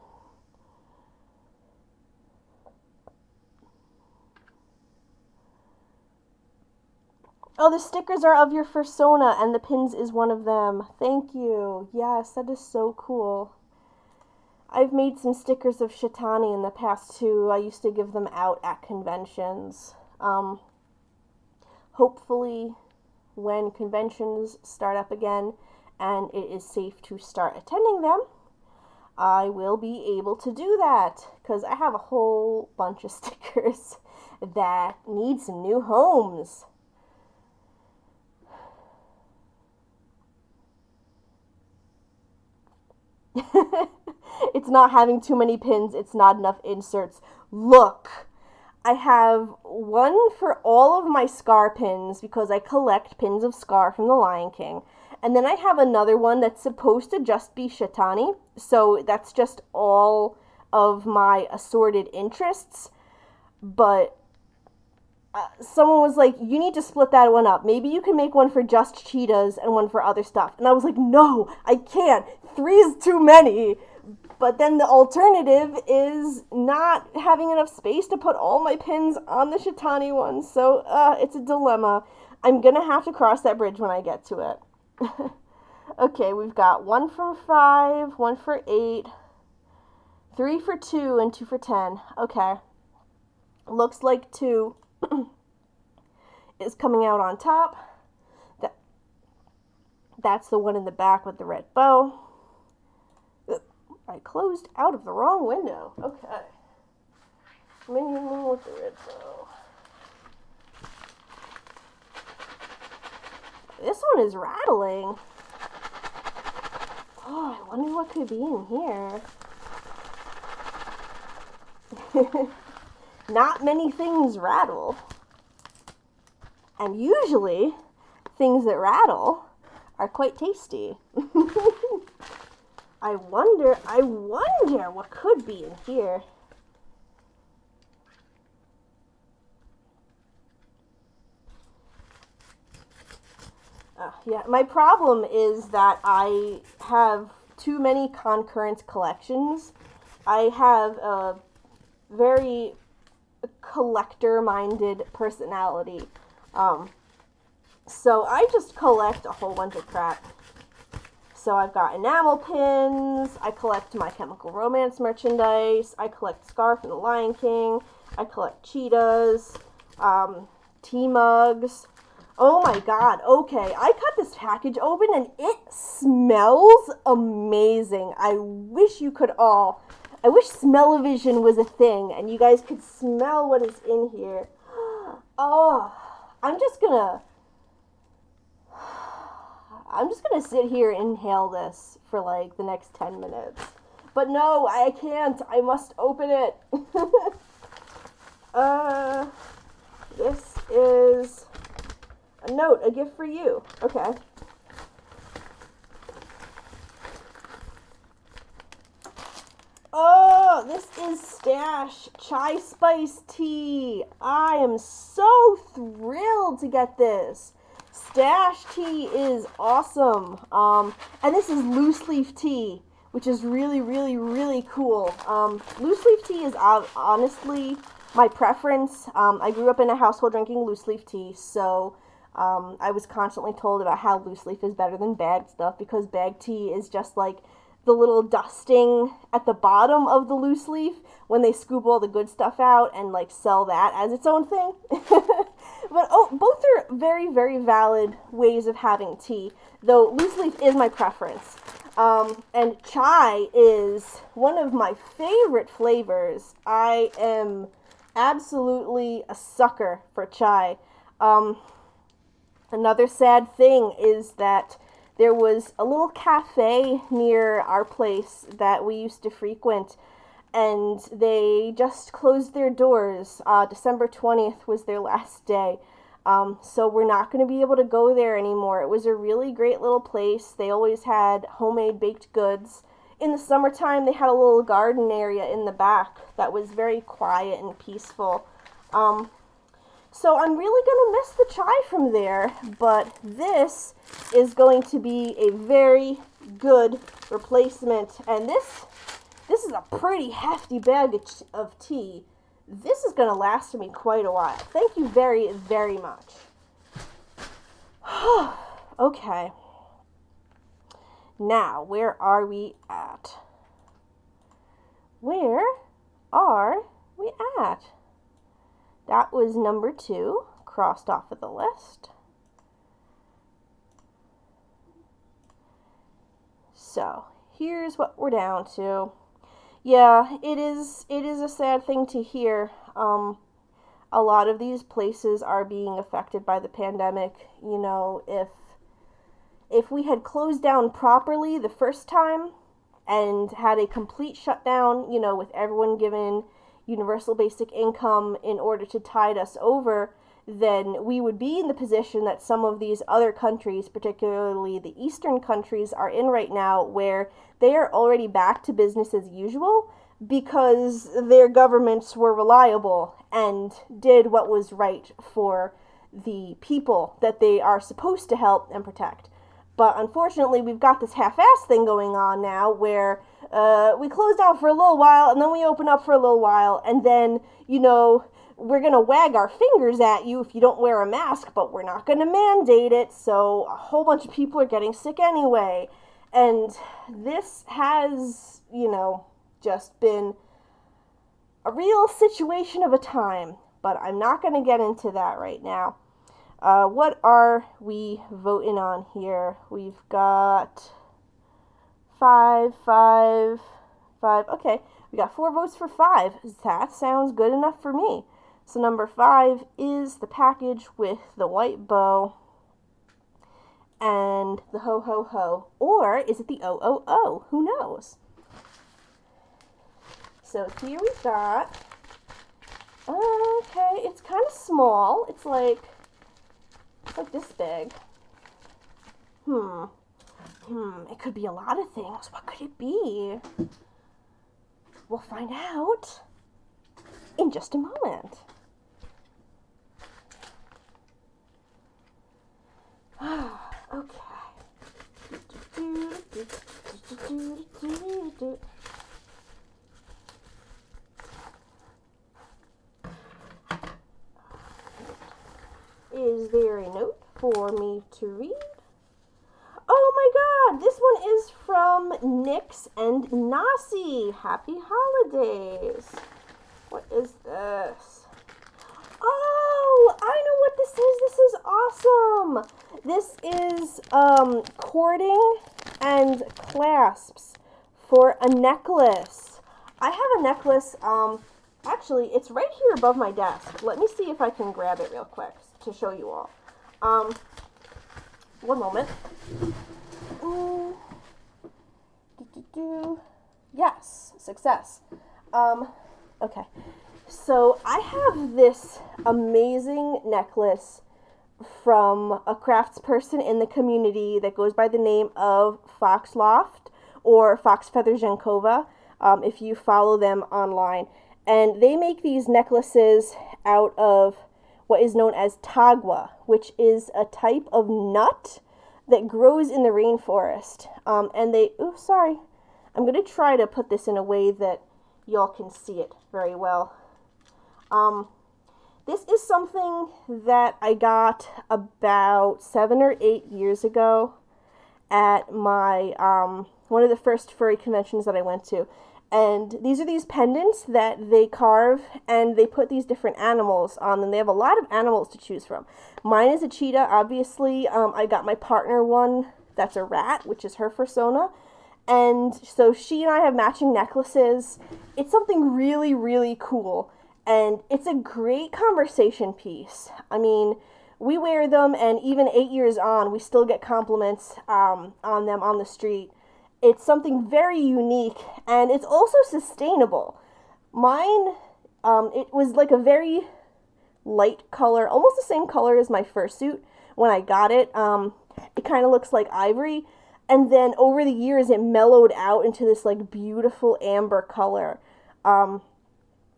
Oh, the stickers are of your persona, and the pins is one of them. Thank you. Yes, that is so cool. I've made some stickers of Shetani in the past, too. I used to give them out at conventions. Hopefully, when conventions start up again, and it is safe to start attending them, I will be able to do that, because I have a whole bunch of stickers that need some new homes. It's not having too many pins. It's not enough inserts. Look, I have one for all of my Scar pins because I collect pins of Scar from the Lion King. And then I have another one that's supposed to just be Shetani. So that's just all of my assorted interests. But someone was like, you need to split that one up. Maybe you can make one for just cheetahs and one for other stuff. And I was like, no, I can't. 3 is too many. But then the alternative is not having enough space to put all my pins on the Shetani one. So it's a dilemma. I'm going to have to cross that bridge when I get to it. Okay, we've got 1 for 5, 1 for 8, 3 for 2, and 2 for 10. Okay. Looks like 2 is coming out on top. That's the one in the back with the red bow. I closed out of the wrong window. Okay. Minion with the red bow. This one is rattling. Oh, I wonder what could be in here. Not many things rattle. And usually, things that rattle are quite tasty. I wonder what could be in here. Yeah, my problem is that I have too many concurrent collections. I have a very collector-minded personality. So I just collect a whole bunch of crap. So I've got enamel pins, I collect My Chemical Romance merchandise, I collect Scar from the Lion King, I collect cheetahs, tea mugs. Oh my god, okay, I cut this package open and it smells amazing. I wish smell-o-vision was a thing and you guys could smell what is in here. Oh, I'm just gonna sit here and inhale this for like the next 10 minutes. But no, I can't. I must open it. This is a note, a gift for you. Okay. Oh, this is Stash Chai Spice Tea. I am so thrilled to get this. Stash tea is awesome. And this is loose leaf tea, which is really, really, really cool. Loose leaf tea is honestly my preference. I grew up in a household drinking loose leaf tea, so I was constantly told about how loose leaf is better than bagged stuff because bagged tea is just like the little dusting at the bottom of the loose leaf when they scoop all the good stuff out and like sell that as its own thing. But both are very, very valid ways of having tea, though loose leaf is my preference. And chai is one of my favorite flavors. I am absolutely a sucker for chai. Another sad thing is that there was a little cafe near our place that we used to frequent, and they just closed their doors. December 20th was their last day. So we're not going to be able to go there anymore. It was a really great little place. They always had homemade baked goods. In the summertime, they had a little garden area in the back that was very quiet and peaceful. So I'm really going to miss the chai from there, but this is going to be a very good replacement. And this is a pretty hefty bag of tea. This is going to last me quite a while. Thank you very, very much. Okay. Now, where are we at? Where are we at? That was number 2, crossed off of the list. So, here's what we're down to. Yeah, it is a sad thing to hear. A lot of these places are being affected by the pandemic. You know, if we had closed down properly the first time and had a complete shutdown, you know, with everyone given universal basic income in order to tide us over, then we would be in the position that some of these other countries, particularly the Eastern countries, are in right now, where they are already back to business as usual because their governments were reliable and did what was right for the people that they are supposed to help and protect. But unfortunately, we've got this half-ass thing going on now where we close down for a little while and then we open up for a little while, and then, you know, we're going to wag our fingers at you if you don't wear a mask, but we're not going to mandate it, so a whole bunch of people are getting sick anyway. And this has, you know, just been a real situation of a time, but I'm not going to get into that right now. What are we voting on here? We've got 5. Okay, we got 4 votes for 5. That sounds good enough for me. So number 5 is the package with the white bow and the ho ho ho. Or is it the o o o? Who knows? So here we've got, okay, it's kind of small. It's like this big. It could be a lot of things. What could it be? We'll find out in just a moment. Okay. Is there a note for me to read? Oh my god, this one is from Nyx and Nasi. Happy holidays. What is this? Oh, I know what this is. This is awesome. This is cording and clasps for a necklace. I have a necklace, actually, it's right here above my desk. Let me see if I can grab it real quick to show you all. One moment. Yes, success. Okay. So I have this amazing necklace from a craftsperson in the community that goes by the name of Foxloft or Fox Feather Jankova, if you follow them online. And they make these necklaces out of what is known as tagua, which is a type of nut that grows in the rainforest. And they, I'm going to try to put this in a way that y'all can see it very well. This is something that I got about 7 or 8 years ago at my, one of the first furry conventions that I went to. And these are these pendants that they carve, and they put these different animals on them. They have a lot of animals to choose from. Mine is a cheetah, obviously. I got my partner one that's a rat, which is her persona. And so she and I have matching necklaces. It's something really, really cool. And it's a great conversation piece. I mean, we wear them, and even 8 years on, we still get compliments on them on the street. It's something very unique, and it's also sustainable. Mine, it was like a very light color, almost the same color as my fursuit when I got it. It kind of looks like ivory, and then over the years it mellowed out into this like beautiful amber color,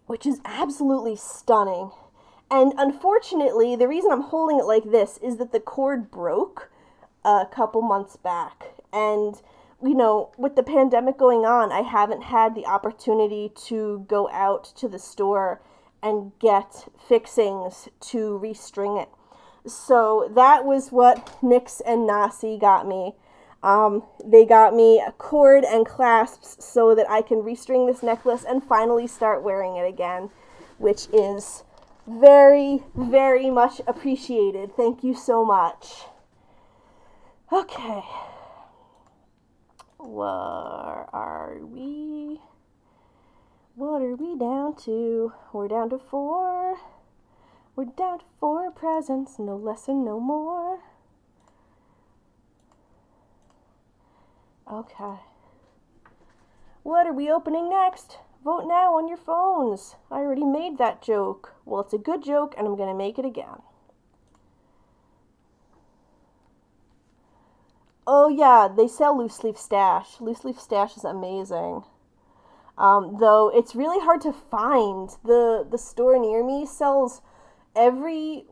which is absolutely stunning. And unfortunately, the reason I'm holding it like this is that the cord broke a couple months back, and you know, with the pandemic going on, I haven't had the opportunity to go out to the store and get fixings to restring it. So that was what Nyx and Nasi got me. They got me a cord and clasps so that I can restring this necklace and finally start wearing it again, which is very, very much appreciated. Thank you so much. Okay. Where are we? What are we down to? We're down to 4. We're down to 4 presents, no less and no more. Okay. What are we opening next? Vote now on your phones. I already made that joke. Well, it's a good joke, and I'm going to make it again. Oh yeah, they sell loose leaf stash. Loose leaf stash is amazing. Though it's really hard to find. The store near me sells they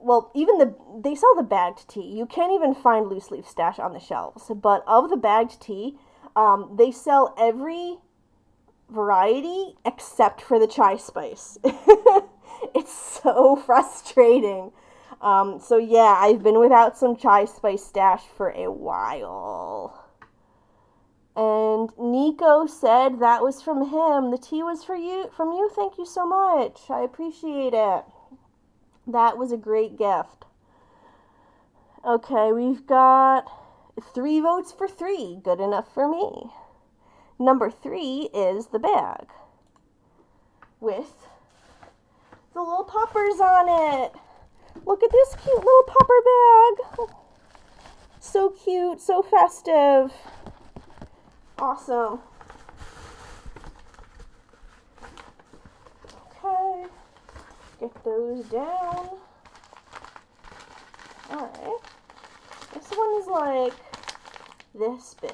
sell the bagged tea. You can't even find loose leaf stash on the shelves. But of the bagged tea, they sell every variety except for the chai spice. It's so frustrating. So yeah, I've been without some chai spice stash for a while. And Nico said that was from him. The tea was from you. Thank you so much. I appreciate it. That was a great gift. Okay, we've got 3 votes for 3. Good enough for me. Number 3 is the bag with the little poppers on it. Look at this cute little popper bag. So cute, so festive. Awesome. Okay, get those down. Alright. This one is like this big.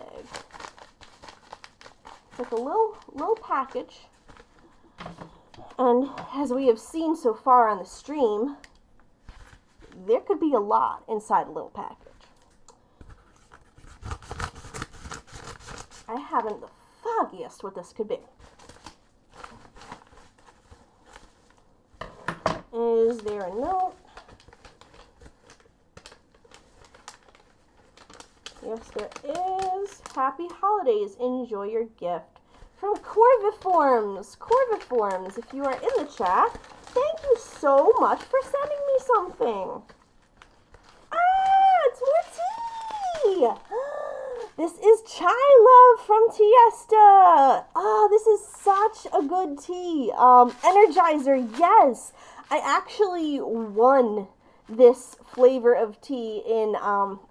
It's like a little package. And as we have seen so far on the stream, there could be a lot inside a little package. I haven't the foggiest what this could be. Is there a note? Yes, there is. Happy holidays. Enjoy your gift. From Corviforms. Corviforms, if you are in the chat, thank you so much for sending me something. Ah, it's more tea. This is Chai Love from Tiesta. Ah, this is such a good tea. Energizer, yes. I actually won this flavor of tea in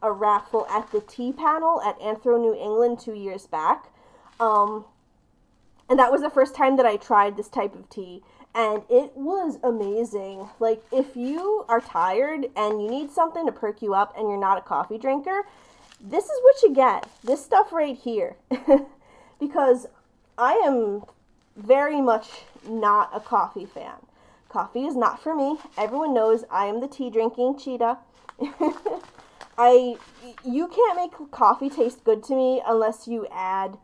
a raffle at the tea panel at Anthro New England 2 years back. And that was the first time that I tried this type of tea. And it was amazing. Like, if you are tired and you need something to perk you up and you're not a coffee drinker, this is what you get. This stuff right here. Because I am very much not a coffee fan. Coffee is not for me. Everyone knows I am the tea drinking cheetah. You can't make coffee taste good to me unless you add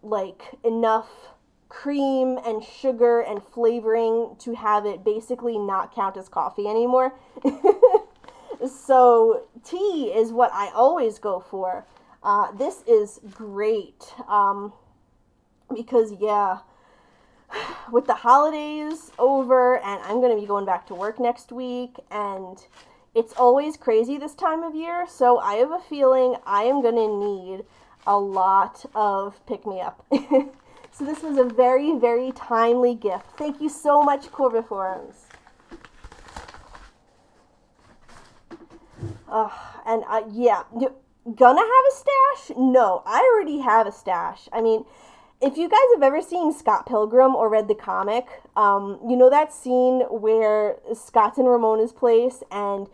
like enough cream and sugar and flavoring to have it basically not count as coffee anymore. So tea is what I always go for. This is great because yeah, with the holidays over and I'm going to be going back to work next week and it's always crazy this time of year, so I have a feeling I am going to need a lot of pick-me-up. So this was a very, very timely gift. Thank you so much, Corviforms. And yeah, gonna have a stash? No, I already have a stash. I mean, if you guys have ever seen Scott Pilgrim or read the comic, you know that scene where Scott's in Ramona's place and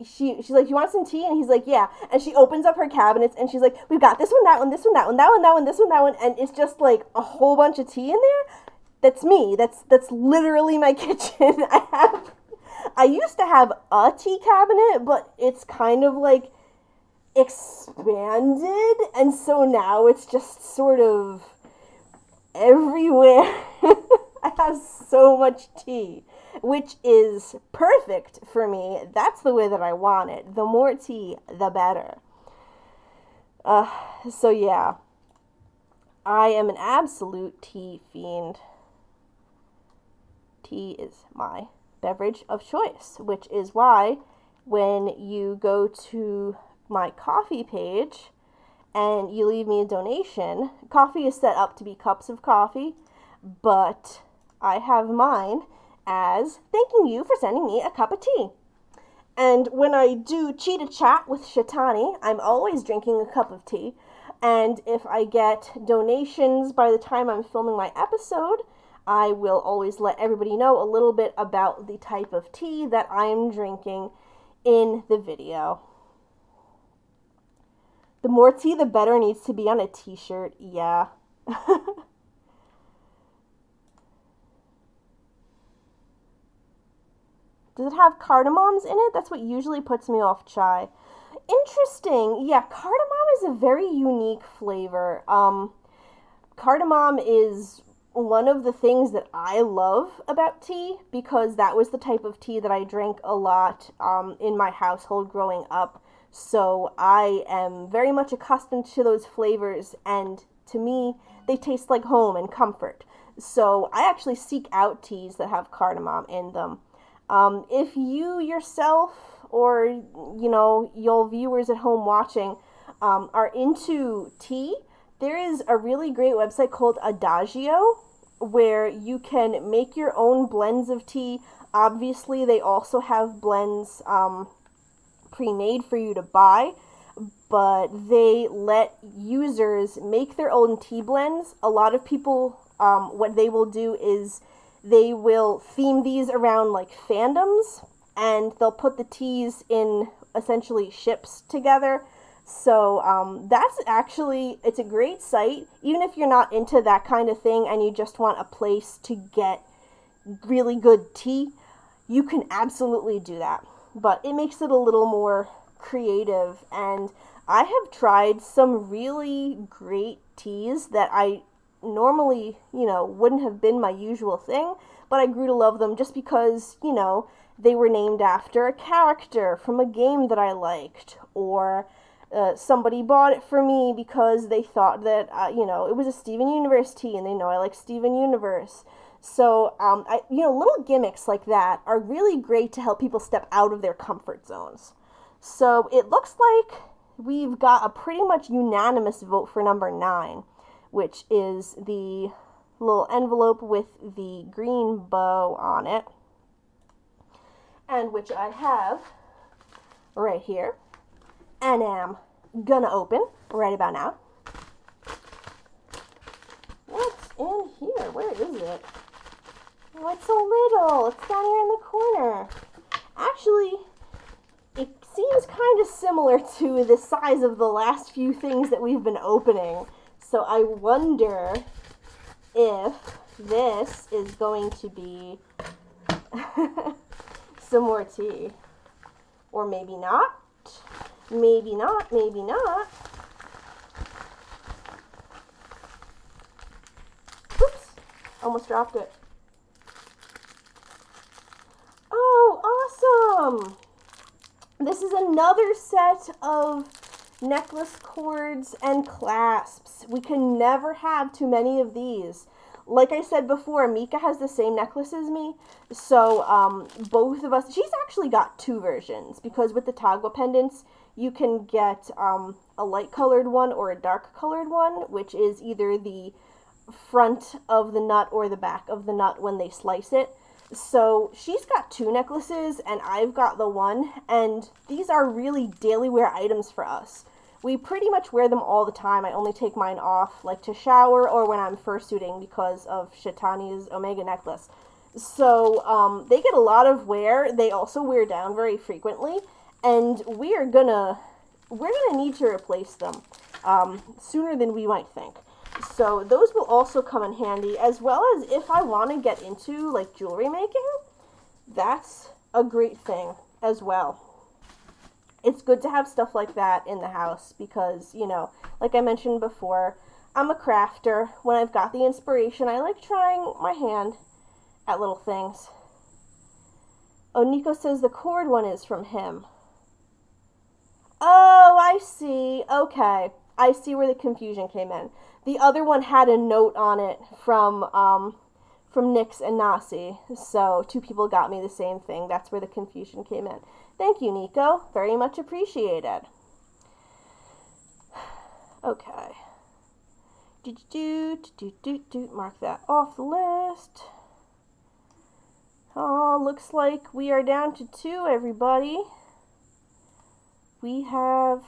she's like, you want some tea? And he's like, yeah. And she opens up her cabinets and she's like, we've got this one, that one, this one, that one, that one, that one, this one, that one. And it's just like a whole bunch of tea in there. That's me. That's literally my kitchen. I used to have a tea cabinet, but it's kind of like expanded. And so now it's just sort of everywhere. I have so much tea, which is perfect for me. That's the way that I want it. The more tea, the better. So yeah, I am an absolute tea fiend. Tea is my beverage of choice, which is why when you go to my coffee page and you leave me a donation, coffee is set up to be cups of coffee, but I have mine as thanking you for sending me a cup of tea. And when I do Cheetah Chat with Shetani, I'm always drinking a cup of tea. And if I get donations by the time I'm filming my episode, I will always let everybody know a little bit about the type of tea that I'm drinking in the video. The more tea, the better needs to be on a t-shirt. Yeah. Does it have cardamoms in it? That's what usually puts me off chai. Interesting. Yeah, cardamom is a very unique flavor. Cardamom is one of the things that I love about tea because that was the type of tea that I drank a lot in my household growing up. So I am very much accustomed to those flavors, and to me, they taste like home and comfort. So I actually seek out teas that have cardamom in them. If you yourself or, you know, your viewers at home watching are into tea, there is a really great website called Adagio where you can make your own blends of tea. Obviously, they also have blends pre-made for you to buy, but they let users make their own tea blends. A lot of people, what they will do is they will theme these around like fandoms, and they'll put the teas in essentially ships together. So that's actually, it's a great site. Even if you're not into that kind of thing and you just want a place to get really good tea, you can absolutely do that. But it makes it a little more creative, and I have tried some really great teas that I normally, you know, wouldn't have been my usual thing, but I grew to love them just because, you know, they were named after a character from a game that I liked, or somebody bought it for me because they thought that, you know, it was a Steven Universe tea, and they know I like Steven Universe. So, you know, little gimmicks like that are really great to help people step out of their comfort zones. So it looks like we've got a pretty much unanimous vote for number 9, which is the little envelope with the green bow on it, and which I have right here, and am gonna open right about now. What's in here? Where is it? Oh, it's so little. It's down here in the corner. Actually, it seems kind of similar to the size of the last few things that we've been opening. So I wonder if this is going to be some more tea. Or maybe not. Maybe not. Maybe not. Oops. Almost dropped it. Oh, awesome! This is another set of necklace cords and clasps. We can never have too many of these. Like I said before, Mika has the same necklace as me, so both of us, she's actually got 2 versions, because with the Tagua pendants, you can get a light colored one or a dark colored one, which is either the front of the nut or the back of the nut when they slice it. So she's got 2 necklaces and I've got the one, and these are really daily wear items for us. We pretty much wear them all the time. I only take mine off like to shower or when I'm fursuiting because of Shetani's Omega necklace. So they get a lot of wear. They also wear down very frequently, and we're gonna need to replace them sooner than we might think. So those will also come in handy, as well as if I want to get into like jewelry making, that's a great thing as well. It's good to have stuff like that in the house because, you know, like I mentioned before, I'm a crafter. When I've got the inspiration, I like trying my hand at little things. Oh, Nico says the cord one is from him. Oh, I see. Okay. I see where the confusion came in. The other one had a note on it from Nyx and Nasi, so 2 people got me the same thing. That's where the confusion came in. Thank you, Nico. Very much appreciated. Okay. Mark that off the list. Oh, looks like we are down to 2, everybody. We have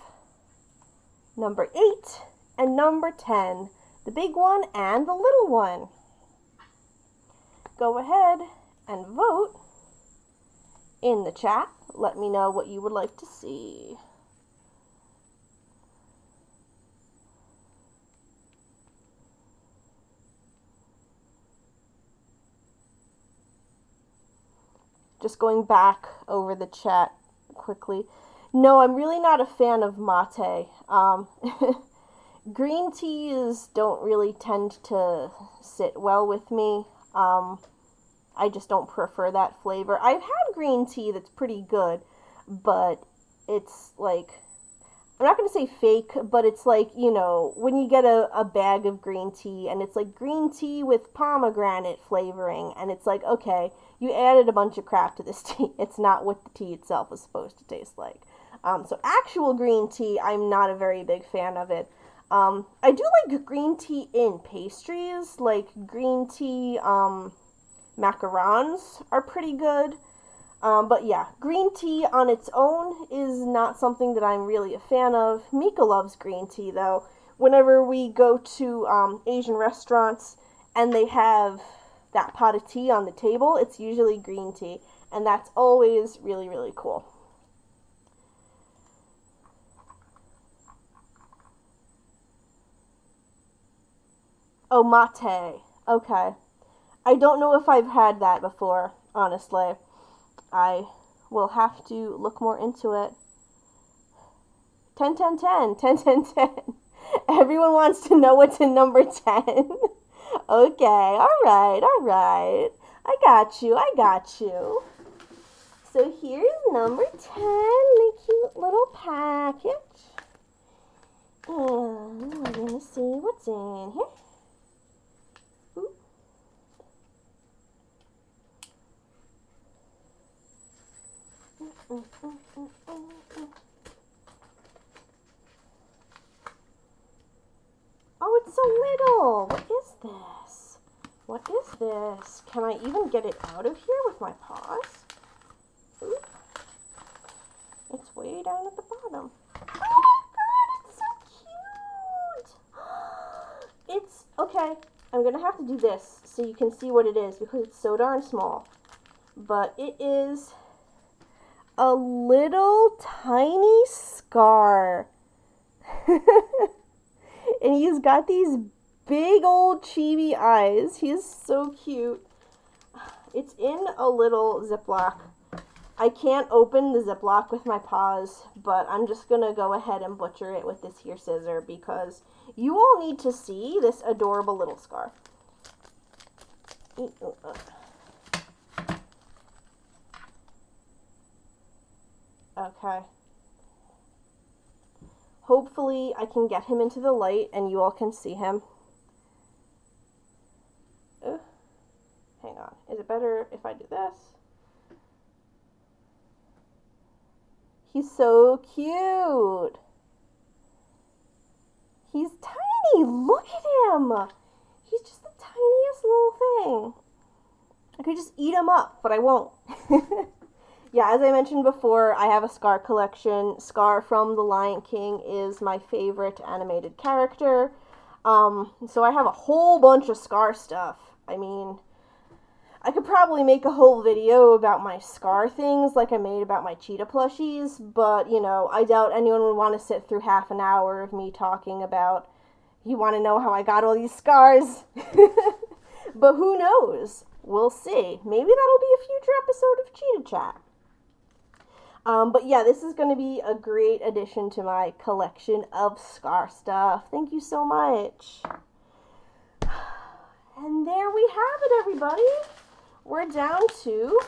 number 8 and number 10, the big one and the little one. Go ahead and vote in the chat. Let me know what you would like to see. Just going back over the chat quickly. No, I'm really not a fan of mate. Green teas don't really tend to sit well with me. I just don't prefer that flavor. I've had green tea that's pretty good, but it's like, I'm not going to say fake, but it's like, you know, when you get a bag of green tea and it's like green tea with pomegranate flavoring, and it's like, okay, you added a bunch of crap to this tea. It's not what the tea itself is supposed to taste like. So actual green tea, I'm not a very big fan of it. I do like green tea in pastries, like green tea macarons are pretty good. But yeah, green tea on its own is not something that I'm really a fan of. Mika loves green tea though. Whenever we go to Asian restaurants and they have that pot of tea on the table, it's usually green tea, and that's always really, really cool. Oh, mate. Okay. I don't know if I've had that before, honestly. I will have to look more into it. 10, 10, 10. 10, 10, 10. Everyone wants to know what's in number 10. Okay, alright. I got you. So here's number 10, the cute little package. And we're going to see what's in here. Ooh. Oh, it's so little. What is this? Can I even get it out of here with my paws? Ooh. It's way down at the bottom. Oh my god, it's so cute. It's, okay, I'm going to have to do this so you can see what it is because it's so darn small. But it is a little tiny Scar. And he's got these big old chibi eyes. He is so cute. It's in a little Ziploc. I can't open the Ziploc with my paws, but I'm just going to go ahead and butcher it with this here scissor because you all need to see this adorable little Scar. Okay. Hopefully I can get him into the light and you all can see him. Hang on. Is it better if I do this? He's so cute. He's tiny. Look at him. He's just the tiniest little thing. I could just eat him up, but I won't. Yeah, as I mentioned before, I have a Scar collection. Scar from The Lion King is my favorite animated character. So I have a whole bunch of Scar stuff. I mean, I could probably make a whole video about my Scar things like I made about my Cheetah plushies, but, you know, I doubt anyone would want to sit through half an hour of me talking about, you want to know how I got all these scars? But who knows? We'll see. Maybe that'll be a future episode of Cheetah Chat. But yeah, this is going to be a great addition to my collection of Scar stuff. Thank you so much. And there we have it, everybody. We're down to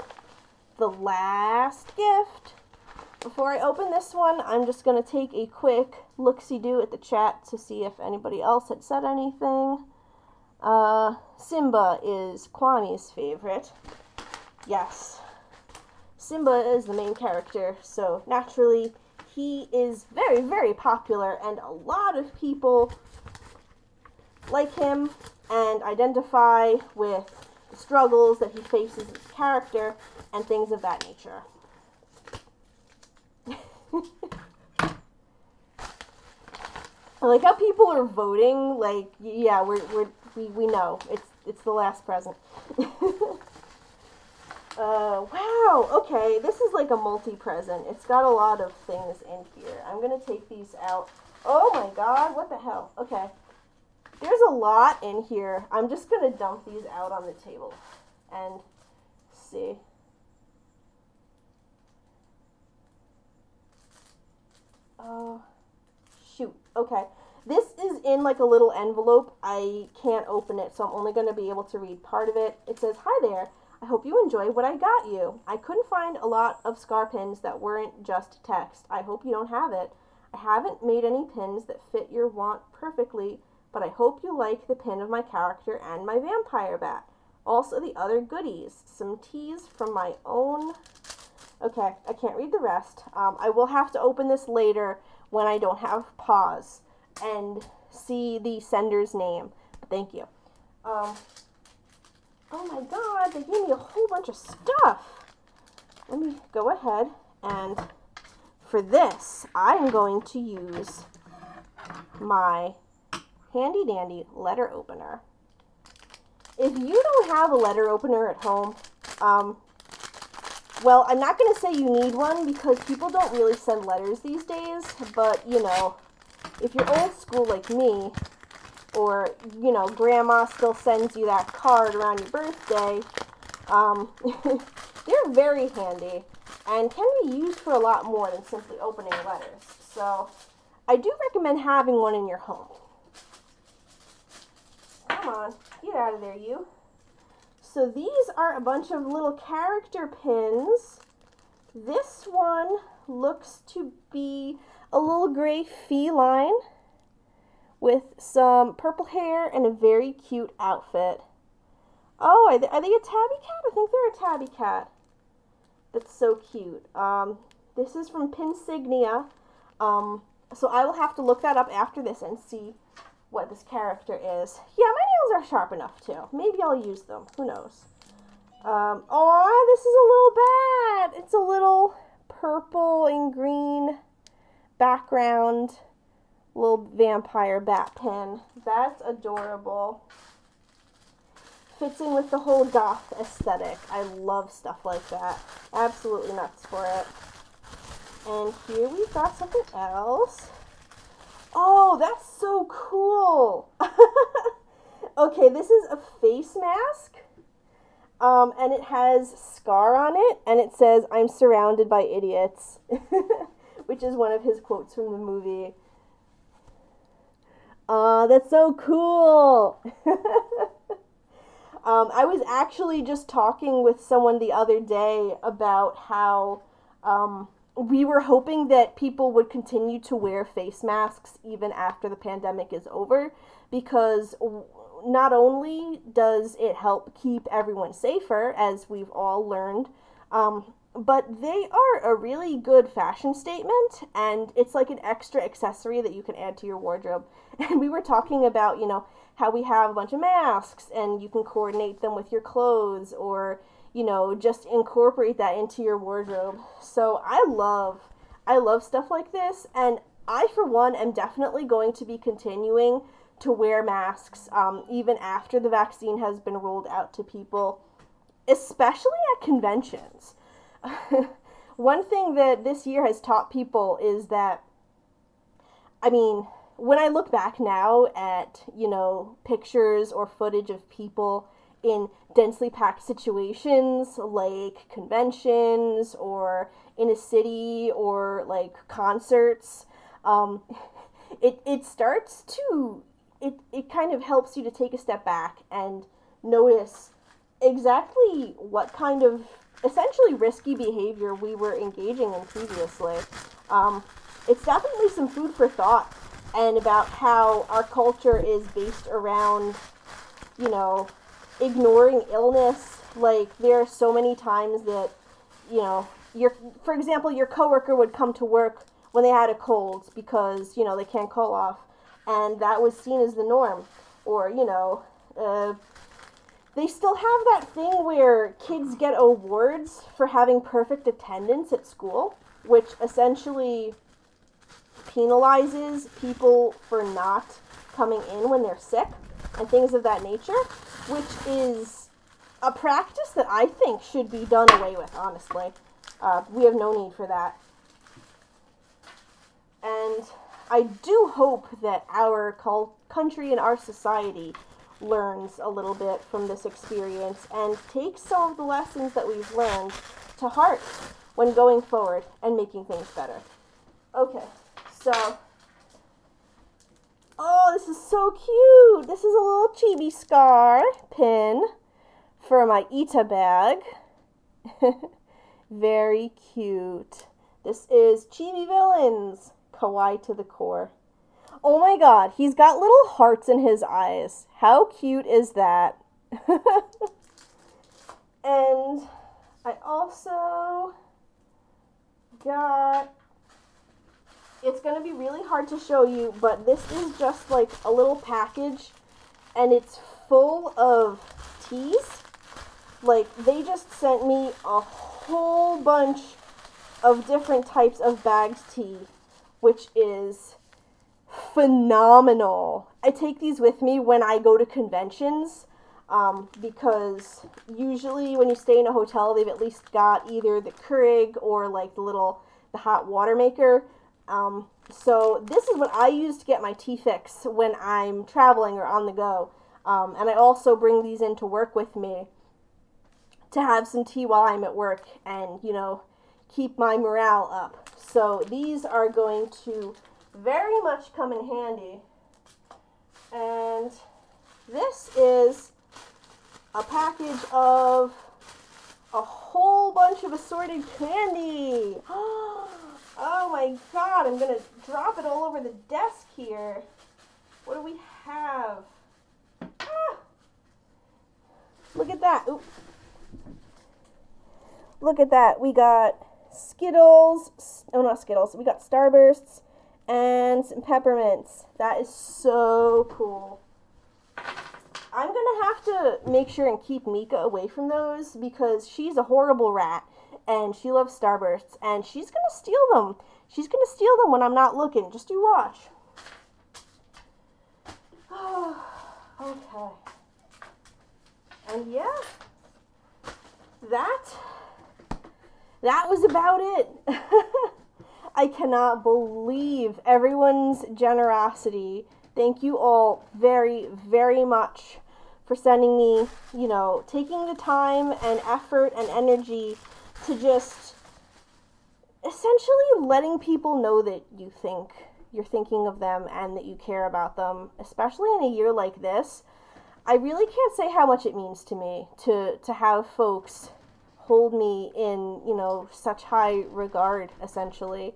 the last gift. Before I open this one, I'm just going to take a quick look-see-do at the chat to see if anybody else had said anything. Simba is Kwani's favorite. Yes. Simba is the main character, so naturally he is very, very popular, and a lot of people like him and identify with the struggles that he faces as a character and things of that nature. I like how people are voting. Like, yeah, we know it's the last present. Wow. Okay, this is like a multi-present. It's got a lot of things in here. I'm gonna take these out. Oh my God! What the hell? Okay, there's a lot in here. I'm just gonna dump these out on the table and see. Oh, shoot. Okay. This is in like a little envelope. I can't open it, so I'm only going to be able to read part of it. It says, "Hi there. I hope you enjoy what I got you. I couldn't find a lot of scar pins that weren't just text. I hope you don't have it. I haven't made any pins that fit your want perfectly, but I hope you like the pin of my character and my vampire bat. Also the other goodies. Some teas from my own..." Okay, I can't read the rest. I will have to open this later when I don't have pause and see the sender's name. Thank you. Oh my God, they gave me a whole bunch of stuff. Let me go ahead, and for this, I'm going to use my handy dandy letter opener. If you don't have a letter opener at home, well, I'm not going to say you need one because people don't really send letters these days, but, you know, if you're old school like me, or, you know, grandma still sends you that card around your birthday, they're very handy and can be used for a lot more than simply opening letters. So, I do recommend having one in your home. Come on, get out of there, you. So these are a bunch of little character pins. This one looks to be a little gray feline with some purple hair and a very cute outfit. Oh, are they a tabby cat? I think they're a tabby cat. That's so cute. This is from Pinsignia. So I will have to look that up after this and see what this character is. Yeah, my nails are sharp enough too. Maybe I'll use them. Who knows? Oh, this is a little bat. It's a little purple and green background. Little vampire bat pin. That's adorable. Fits in with the whole goth aesthetic. I love stuff like that. Absolutely nuts for it. And here we've got something else. Oh, that's so cool. Okay, this is a face mask. And it has Scar on it, and it says, "I'm surrounded by idiots," which is one of his quotes from the movie. That's so cool. I was actually just talking with someone the other day about how we were hoping that people would continue to wear face masks even after the pandemic is over, because not only does it help keep everyone safer, as we've all learned, but they are a really good fashion statement, and it's like an extra accessory that you can add to your wardrobe. And we were talking about, you know, how we have a bunch of masks, and you can coordinate them with your clothes, or, you know, just incorporate that into your wardrobe. So I love stuff like this, and I, for one, am definitely going to be continuing to wear masks, even after the vaccine has been rolled out to people, especially at conventions. One thing that this year has taught people is that, I mean, when I look back now at, you know, pictures or footage of people in densely packed situations like conventions or in a city or like concerts, it starts to, it kind of helps you to take a step back and notice exactly what kind of essentially risky behavior we were engaging in previously. It's definitely some food for thought, and about how our culture is based around, you know, ignoring illness. Like, there are so many times that, you know, for example, your coworker would come to work when they had a cold because, you know, they can't call off, and that was seen as the norm. Or, you know, they still have that thing where kids get awards for having perfect attendance at school, which essentially penalizes people for not coming in when they're sick and things of that nature, which is a practice that I think should be done away with, honestly. We have no need for that. And I do hope that our country and our society learns a little bit from this experience and takes some of the lessons that we've learned to heart when going forward and making things better. Okay, so, oh, this is so cute. This is a little chibi scar pin for my Cheetah bag. Very cute. This is Chibi Villains, kawaii to the core. Oh my god, he's got little hearts in his eyes. How cute is that? And I also got, it's going to be really hard to show you, but this is just like a little package, and it's full of teas. Like, they just sent me a whole bunch of different types of bagged tea, which is phenomenal. I take these with me when I go to conventions, because usually when you stay in a hotel, they've at least got either the Keurig or like the hot water maker. So this is what I use to get my tea fix when I'm traveling or on the go. And I also bring these into work with me to have some tea while I'm at work and, you know, keep my morale up. So these are going to very much come in handy. And this is a package of a whole bunch of assorted candy. Oh my god, I'm gonna drop it all over the desk here. What do we have? Ah! Look at that. Oop. Look at that. We got Skittles. Oh, not Skittles. We got Starbursts and some peppermints. That is so cool. I'm gonna have to make sure and keep Mika away from those because she's a horrible rat and she loves Starbursts and she's gonna steal them. She's gonna steal them when I'm not looking. Just you watch. Okay. And yeah, that was about it. I cannot believe everyone's generosity. Thank you all very, very much for sending me, you know, taking the time and effort and energy to just essentially letting people know that you're thinking of them and that you care about them, especially in a year like this. I really can't say how much it means to me to have folks hold me in, you know, such high regard, essentially.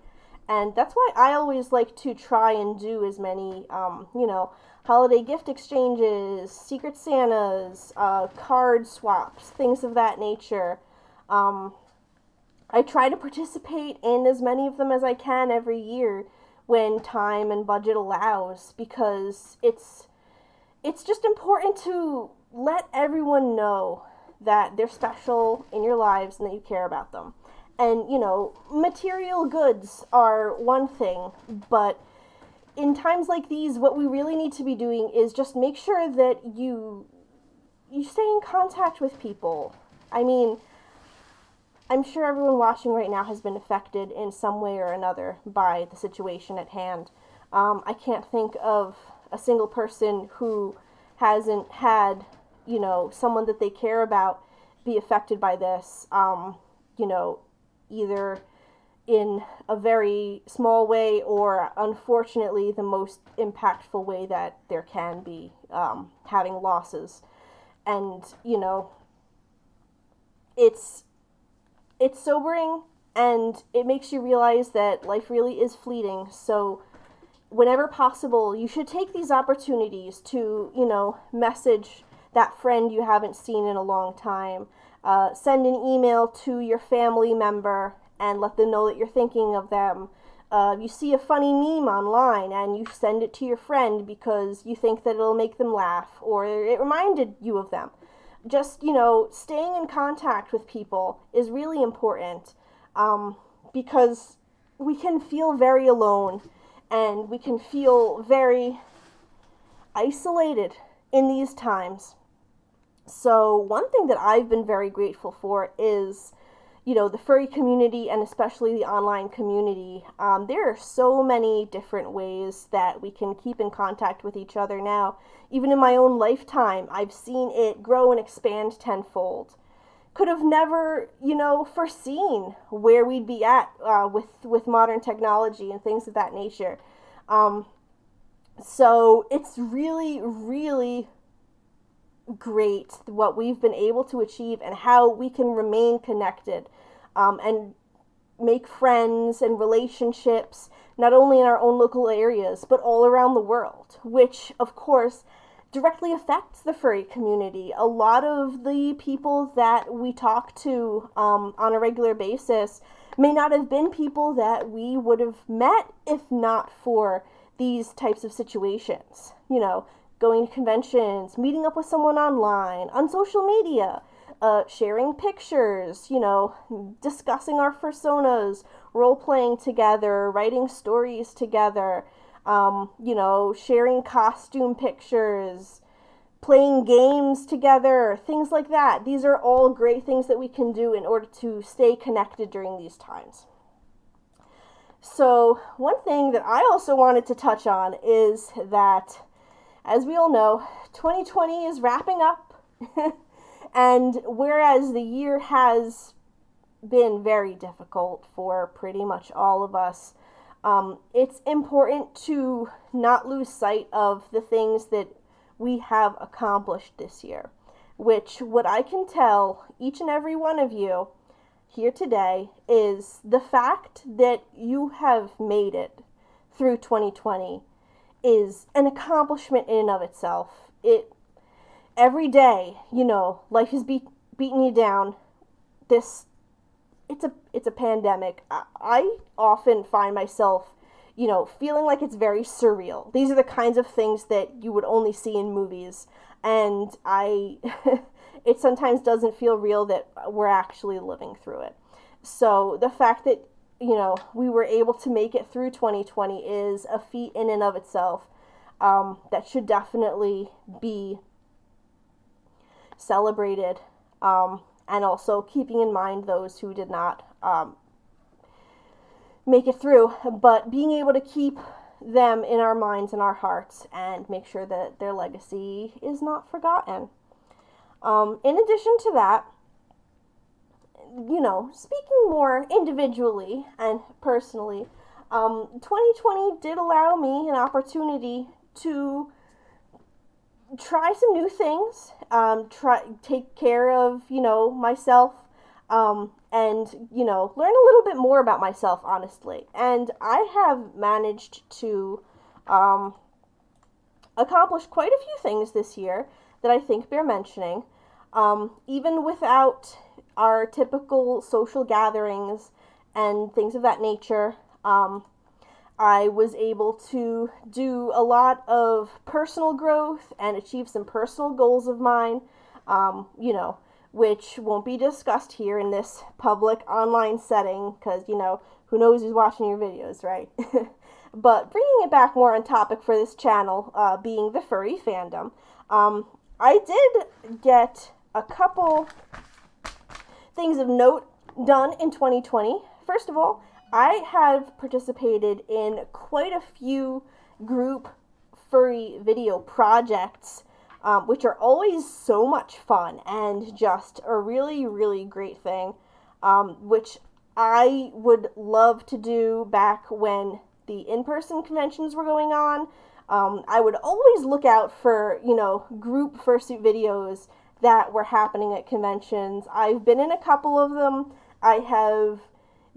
And that's why I always like to try and do as many, you know, holiday gift exchanges, Secret Santas, card swaps, things of that nature. I try to participate in as many of them as I can every year when time and budget allows, because it's just important to let everyone know that they're special in your lives and that you care about them. And, you know, material goods are one thing, but in times like these, what we really need to be doing is just make sure that you stay in contact with people. I mean, I'm sure everyone watching right now has been affected in some way or another by the situation at hand. I can't think of a single person who hasn't had, you know, someone that they care about be affected by this, you know, either in a very small way or, unfortunately, the most impactful way that there can be, having losses. And, you know, it's sobering, and it makes you realize that life really is fleeting. So whenever possible, you should take these opportunities to, you know, message that friend you haven't seen in a long time. Send an email to your family member and let them know that you're thinking of them. You see a funny meme online and you send it to your friend because you think that it'll make them laugh or it reminded you of them. Just, you know, staying in contact with people is really important, because we can feel very alone. and we can feel very isolated in these times. So one thing that I've been very grateful for is, the furry community, and especially the online community. There are so many different ways that we can keep in contact with each other now. Even in my own lifetime, I've seen it grow and expand tenfold. Could have never, foreseen where we'd be at with modern technology and things of that nature. So it's really, really great what we've been able to achieve and how we can remain connected and make friends and relationships, not only in our own local areas, but all around the world, which, of course, directly affects the furry community. A lot of the people that we talk to on a regular basis may not have been people that we would have met if not for these types of situations. Going to conventions, meeting up with someone online, on social media, sharing pictures, discussing our personas, role-playing together, writing stories together, sharing costume pictures, playing games together, things like that. These are all great things that we can do in order to stay connected during these times. So one thing that I also wanted to touch on is that, as we all know, 2020 is wrapping up, and whereas the year has been very difficult for pretty much all of us, it's important to not lose sight of the things that we have accomplished this year, which, what I can tell each and every one of you here today, is the fact that you have made it through 2020 is an accomplishment in and of itself. Every day, life is beating you down. It's a pandemic. I often find myself, feeling like it's very surreal. These are the kinds of things that you would only see in movies, and it sometimes doesn't feel real that we're actually living through it. So the fact that, we were able to make it through 2020 is a feat in and of itself that should definitely be celebrated, and also keeping in mind those who did not make it through, but being able to keep them in our minds and our hearts and make sure that their legacy is not forgotten. In addition to that, speaking more individually and personally, 2020 did allow me an opportunity to try some new things, take care of, myself, and, learn a little bit more about myself, honestly. And I have managed to accomplish quite a few things this year that I think bear mentioning, even without our typical social gatherings and things of that nature. I was able to do a lot of personal growth and achieve some personal goals of mine, which won't be discussed here in this public online setting, because, who knows who's watching your videos, right? But bringing it back more on topic for this channel, being the furry fandom, I did get a couple things of note done in 2020. First of all, I have participated in quite a few group furry video projects, which are always so much fun and just a really, really great thing, which I would love to do back when the in-person conventions were going on. I would always look out for, group fursuit videos that were happening at conventions. I've been in a couple of them. I have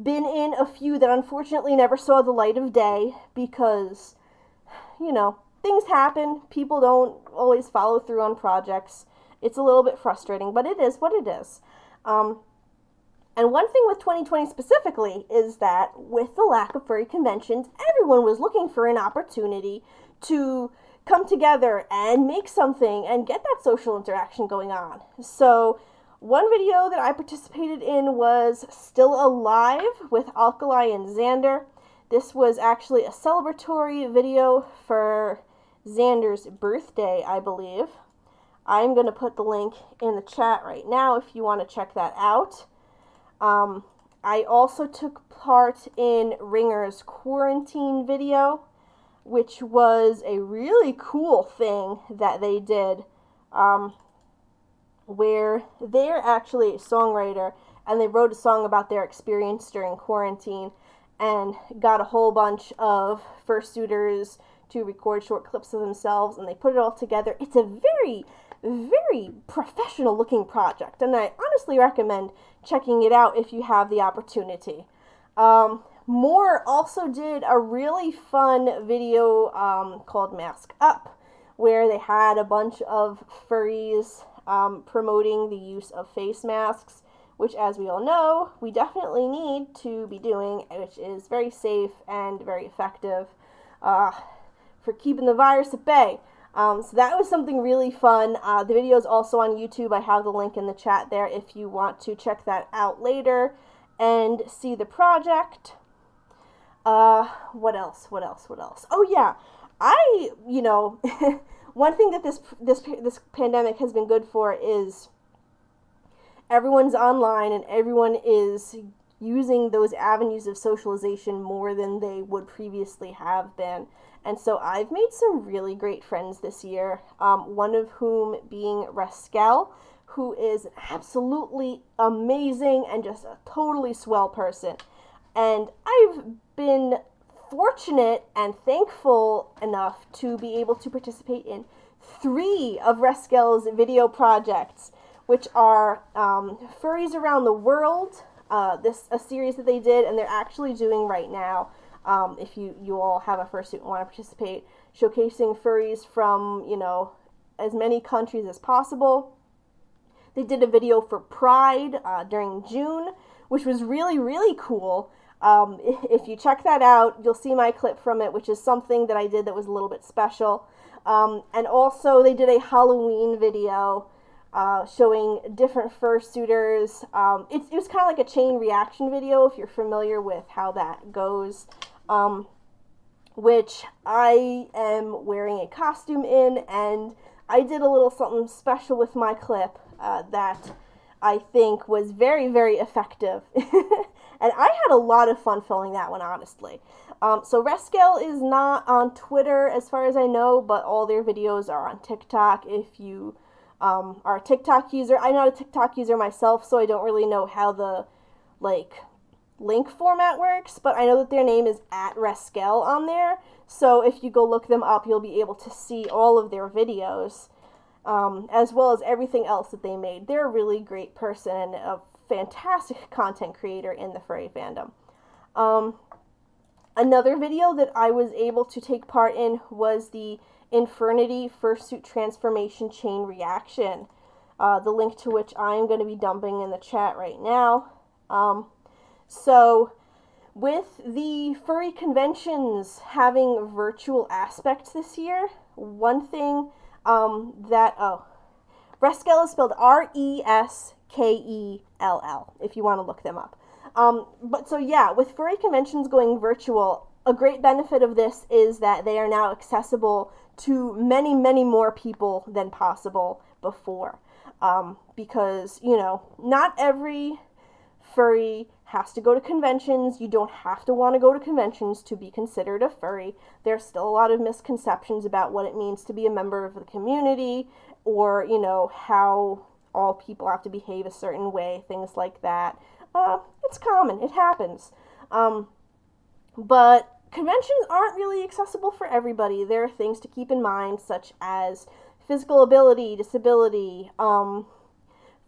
been in a few that unfortunately never saw the light of day because, things happen. People don't always follow through on projects. It's a little bit frustrating, but it is what it is. And one thing with 2020 specifically is that with the lack of furry conventions, everyone was looking for an opportunity to come together and make something and get that social interaction going on. So one video that I participated in was Still Alive with Alkali and Xander. This was actually a celebratory video for Xander's birthday, I believe. I'm going to put the link in the chat right now if you want to check that out. I also took part in Ringer's quarantine video, which was a really cool thing that they did, where they're actually a songwriter, and they wrote a song about their experience during quarantine, and got a whole bunch of fursuiters to record short clips of themselves, and they put it all together. It's a very, very professional looking project, and I honestly recommend checking it out if you have the opportunity. Moore also did a really fun video called Mask Up, where they had a bunch of furries promoting the use of face masks, which, as we all know, we definitely need to be doing, which is very safe and very effective for keeping the virus at bay. So that was something really fun. The video is also on YouTube. I have the link in the chat there if you want to check that out later and see the project. What else? Oh yeah, one thing that this pandemic has been good for is everyone's online and everyone is using those avenues of socialization more than they would previously have been. And so I've made some really great friends this year, one of whom being Rascal, who is absolutely amazing and just a totally swell person. And I've been fortunate and thankful enough to be able to participate in 3 of Rascal's video projects, which are Furries Around the World, a series that they did, and they're actually doing right now, if you all have a fursuit and want to participate, showcasing furries from, as many countries as possible. They did a video for Pride during June, which was really, really cool. If you check that out, you'll see my clip from it, which is something that I did that was a little bit special. And also they did a Halloween video showing different fursuiters. It was kind of like a chain reaction video, if you're familiar with how that goes, which I am wearing a costume in, and I did a little something special with my clip that I think was very, very effective. And I had a lot of fun filming that one, honestly. So Rascal is not on Twitter, as far as I know, but all their videos are on TikTok. If you are a TikTok user, I'm not a TikTok user myself, so I don't really know how the, link format works, but I know that their name is @Rascal on there. So if you go look them up, you'll be able to see all of their videos, as well as everything else that they made. They're a really great person and a fantastic content creator in the furry fandom. Another video that I was able to take part in was the Infernity Fursuit Transformation Chain Reaction, the link to which I'm going to be dumping in the chat right now. So with the furry conventions having virtual aspects this year, one thing Rascal is spelled R-E-S-K-E-L-L, if you want to look them up. But so yeah, with furry conventions going virtual, a great benefit of this is that they are now accessible to many, many more people than possible before. Because, not every furry has to go to conventions. You don't have to want to go to conventions to be considered a furry. There's still a lot of misconceptions about what it means to be a member of the community, or, how all people have to behave a certain way, things like that. It's common. It happens. But conventions aren't really accessible for everybody. There are things to keep in mind, such as physical ability, disability,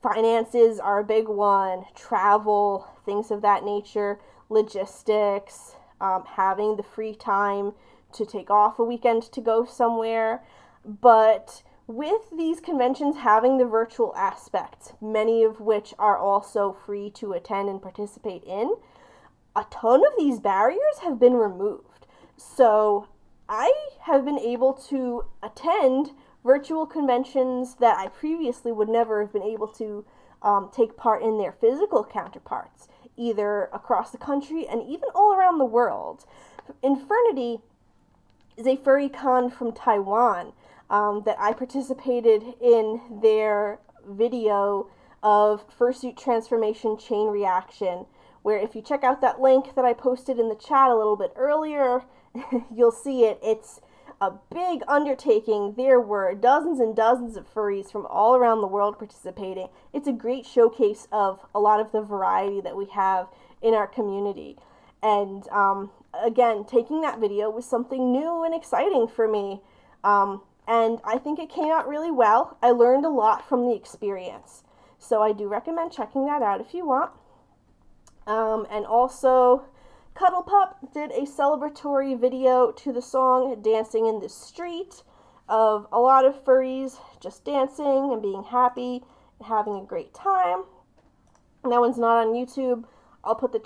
finances are a big one, travel, things of that nature, logistics, having the free time to take off a weekend to go somewhere. But with these conventions having the virtual aspects, many of which are also free to attend and participate in, a ton of these barriers have been removed. So I have been able to attend virtual conventions that I previously would never have been able to take part in their physical counterparts, either across the country and even all around the world. Infernity is a furry con from Taiwan that I participated in their video of fursuit transformation chain reaction, where if you check out that link that I posted in the chat a little bit earlier, you'll see it. It's a big undertaking. There were dozens and dozens of furries from all around the world participating. It's a great showcase of a lot of the variety that we have in our community. And again, taking that video was something new and exciting for me. And I think it came out really well. I learned a lot from the experience. So I do recommend checking that out if you want. And also, Cuddle Pup did a celebratory video to the song Dancing in the Street of a lot of furries just dancing and being happy and having a great time. And that one's not on YouTube. I'll put the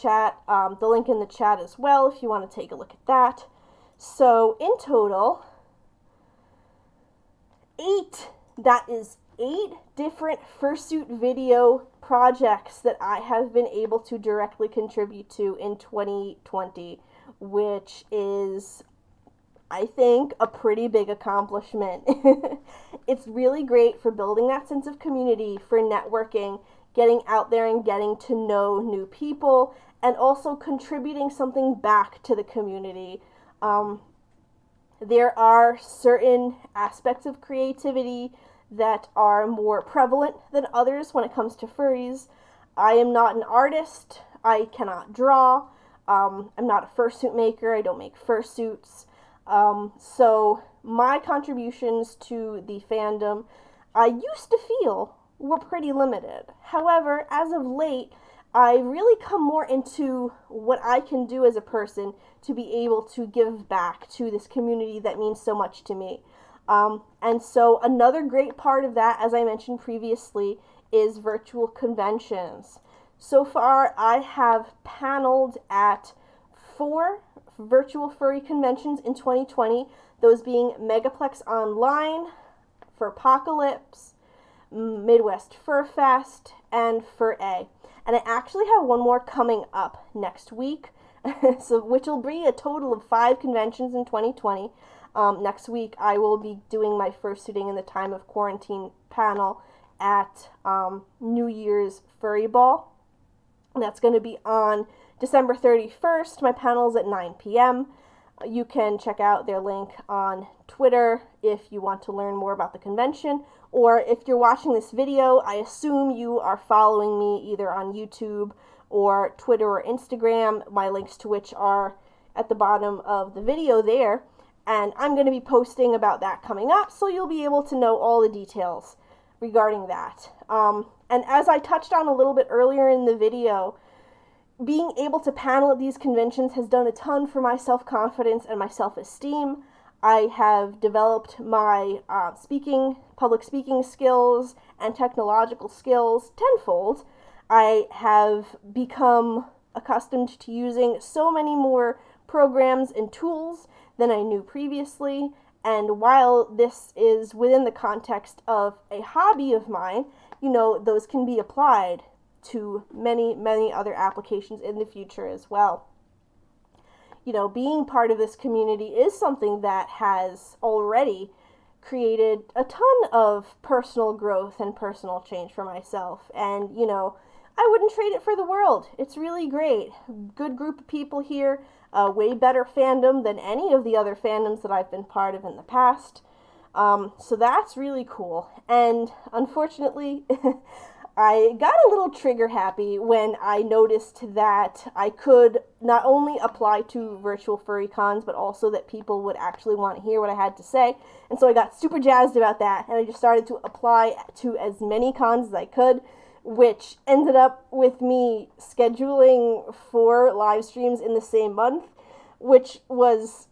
link in the chat as well if you want to take a look at that. So in total, 8 different fursuit video projects that I have been able to directly contribute to in 2020, which is, I think, a pretty big accomplishment. It's really great for building that sense of community, for networking, getting out there and getting to know new people, and also contributing something back to the community. There are certain aspects of creativity that are more prevalent than others when it comes to furries. I am not an artist. I cannot draw. I'm not a fursuit maker. I don't make fursuits. So my contributions to the fandom, I used to feel, were pretty limited. However, as of late, I really come more into what I can do as a person to be able to give back to this community that means so much to me. And so another great part of that, as I mentioned previously, is virtual conventions. So far, I have paneled at 4 virtual furry conventions in 2020, those being Megaplex Online, Furpocalypse, Midwest Fur Fest, and Fur A. And I actually have one more coming up next week, so which will be a total of 5 conventions in 2020. Next week, I will be doing my fursuiting in the time of quarantine panel at New Year's Furry Ball. That's going to be on December 31st. My panel's at 9 p.m. You can check out their link on Twitter if you want to learn more about the convention. Or if you're watching this video, I assume you are following me either on YouTube or Twitter or Instagram, my links to which are at the bottom of the video there. And I'm going to be posting about that coming up, so you'll be able to know all the details regarding that. And as I touched on a little bit earlier in the video, being able to panel at these conventions has done a ton for my self-confidence and my self-esteem. I have developed my public speaking skills and technological skills tenfold. I have become accustomed to using so many more programs and tools than I knew previously, and while this is within the context of a hobby of mine, those can be applied to many, many other applications in the future as well. Being part of this community is something that has already created a ton of personal growth and personal change for myself, and I wouldn't trade it for the world. It's really great. Good group of people here. Way better fandom than any of the other fandoms that I've been part of in the past. So that's really cool. And unfortunately, I got a little trigger happy when I noticed that I could not only apply to virtual furry cons, but also that people would actually want to hear what I had to say. And so I got super jazzed about that, and I just started to apply to as many cons as I could, which ended up with me scheduling 4 live streams in the same month, which was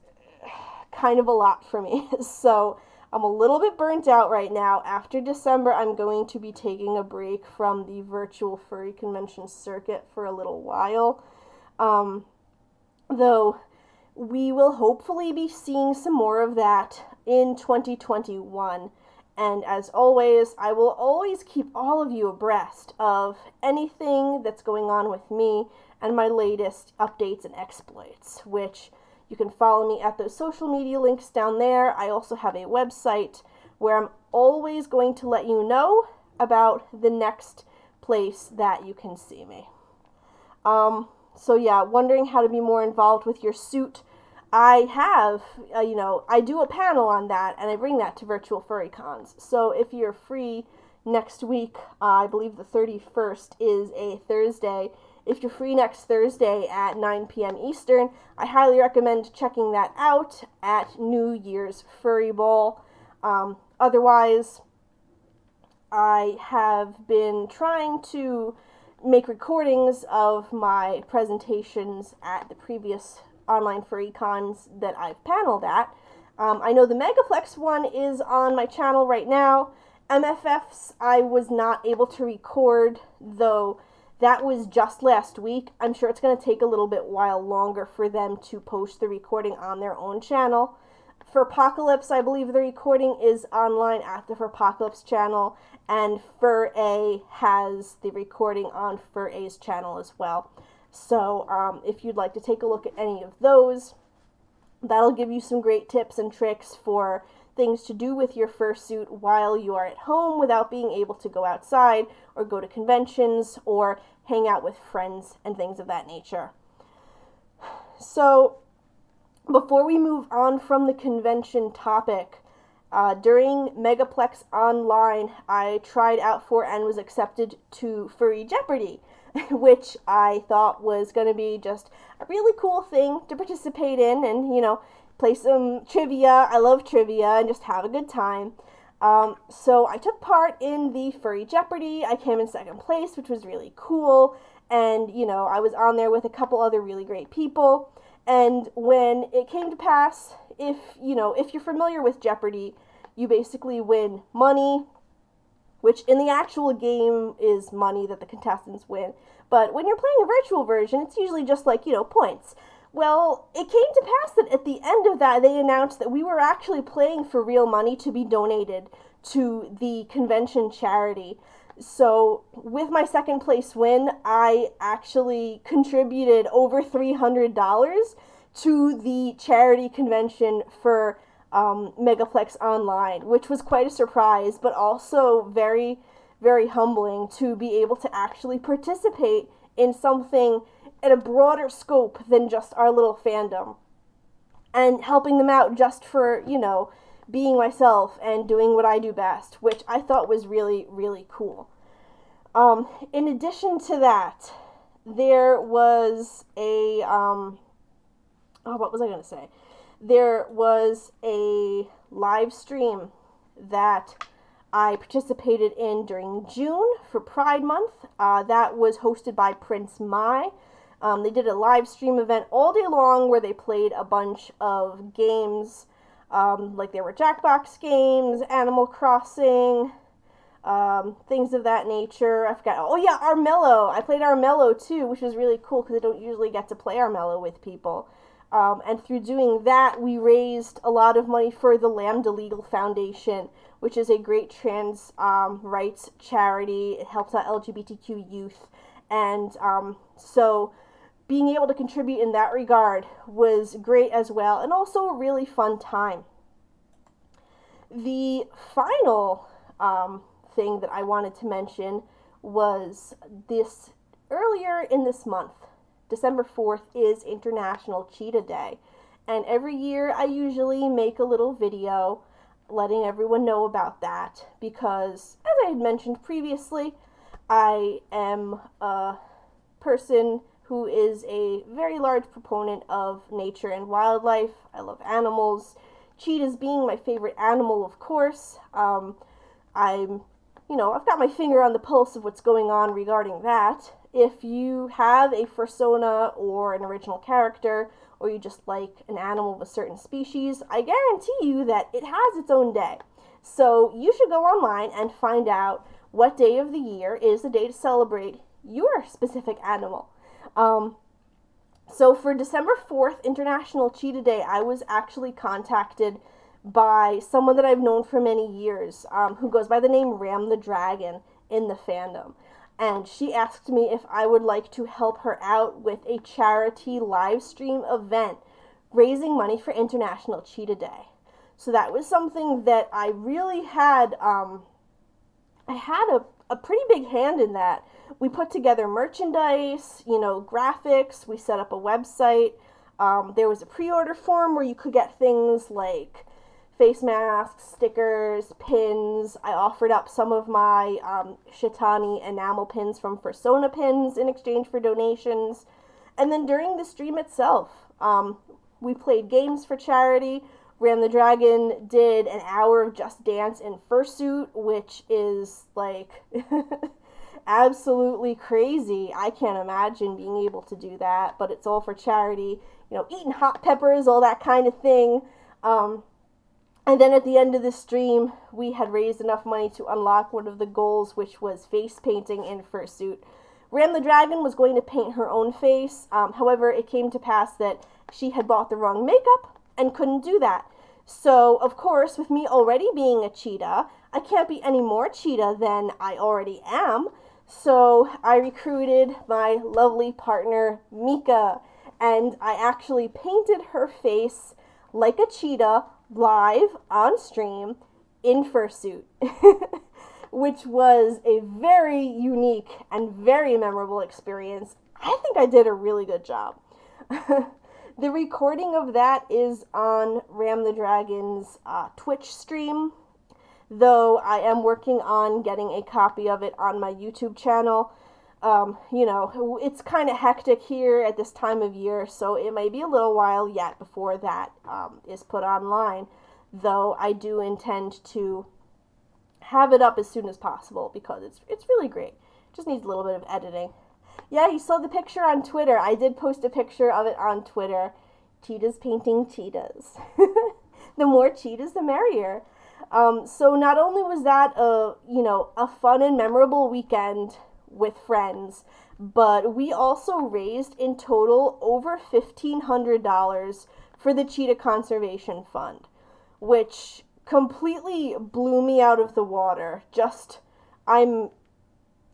kind of a lot for me. So I'm a little bit burnt out right now. After December, I'm going to be taking a break from the virtual furry convention circuit for a little while. Though we will hopefully be seeing some more of that in 2021. And as always, I will always keep all of you abreast of anything that's going on with me and my latest updates and exploits, which, You can follow me at those social media links down there. I also have a website where I'm always going to let you know about the next place that you can see me. So yeah, wondering how to be more involved with your suit. I have, I do a panel on that, and I bring that to virtual furry cons. So if you're free next week, I believe the 31st is a Thursday. If you're free next Thursday at 9 p.m. Eastern, I highly recommend checking that out at New Year's Furry Bowl. Otherwise, I have been trying to make recordings of my presentations at the previous online furry cons that I've paneled at. I know the Megaplex one is on my channel right now. MFFs I was not able to record, though that was just last week. I'm sure it's going to take a little bit while longer for them to post the recording on their own channel. For Apocalypse, I believe the recording is online at the Apocalypse channel, and Fur A has the recording on Fur A's channel as well. So if you'd like to take a look at any of those, that'll give you some great tips and tricks for things to do with your fursuit while you are at home without being able to go outside or go to conventions or hang out with friends and things of that nature. So before we move on from the convention topic, during Megaplex Online, I tried out for and was accepted to Furry Jeopardy, which I thought was going to be just a really cool thing to participate in and, play some trivia. I love trivia and just have a good time. So I took part in the Furry Jeopardy. I came in second place, which was really cool. And, I was on there with a couple other really great people. And when it came to pass, if you're familiar with Jeopardy, you basically win money, which in the actual game is money that the contestants win. But when you're playing a virtual version, it's usually just like, points. Well, it came to pass that at the end of that, they announced that we were actually playing for real money to be donated to the convention charity. So with my second place win, I actually contributed over $300 to the charity convention for Megaplex Online, which was quite a surprise, but also very, very humbling to be able to actually participate in something at a broader scope than just our little fandom, and helping them out just for, being myself and doing what I do best, which I thought was really, really cool. In addition to that, there was a, what was I going to say? There was a live stream that I participated in during June for Pride Month. That was hosted by Prince Mai. They did a live stream event all day long where they played a bunch of games, like there were Jackbox games, Animal Crossing, things of that nature. I forgot. Oh yeah, Armello. I played Armello too, which was really cool because I don't usually get to play Armello with people. And through doing that, we raised a lot of money for the Lambda Legal Foundation, which is a great trans rights charity. It helps out LGBTQ youth. And so being able to contribute in that regard was great as well, and also a really fun time. The final thing that I wanted to mention was this earlier in this month. December 4th is International Cheetah Day, and every year I usually make a little video letting everyone know about that because, as I had mentioned previously, I am a person who is a very large proponent of nature and wildlife. I love animals. Cheetahs being my favorite animal, of course. I've got my finger on the pulse of what's going on regarding that. If you have a fursona or an original character, or you just like an animal of a certain species, I guarantee you that it has its own day. So you should go online and find out what day of the year is the day to celebrate your specific animal. So for December 4th, International Cheetah Day, I was actually contacted by someone that I've known for many years, who goes by the name Ram the Dragon in the fandom. And she asked me if I would like to help her out with a charity live stream event raising money for International Cheetah Day. So that was something that I really had, I had a pretty big hand in that. We put together merchandise, graphics, we set up a website. There was a pre-order form where you could get things like face masks, stickers, pins. I offered up some of my Shetani enamel pins from Persona pins in exchange for donations. And then during the stream itself, we played games for charity. Ram the Dragon did an hour of Just Dance in fursuit, which is like absolutely crazy. I can't imagine being able to do that, but it's all for charity. Eating hot peppers, all that kind of thing. And then at the end of the stream, we had raised enough money to unlock one of the goals, which was face painting in fursuit. Ram the Dragon was going to paint her own face. However, it came to pass that she had bought the wrong makeup and couldn't do that. So, of course, with me already being a cheetah, I can't be any more cheetah than I already am. So I recruited my lovely partner, Mika, and I actually painted her face like a cheetah live on stream in fursuit, which was a very unique and very memorable experience. I think I did a really good job. The recording of that is on Ram the Dragon's Twitch stream, though I am working on getting a copy of it on my YouTube channel. It's kind of hectic here at this time of year, so it may be a little while yet before that is put online, though I do intend to have it up as soon as possible because it's really great. It just needs a little bit of editing. Yeah, you saw the picture on Twitter. I did post a picture of it on Twitter. Cheetahs painting cheetahs. The more cheetahs, the merrier. So not only was that a fun and memorable weekend with friends, but we also raised in total over $1,500 for the Cheetah Conservation Fund, which completely blew me out of the water. I'm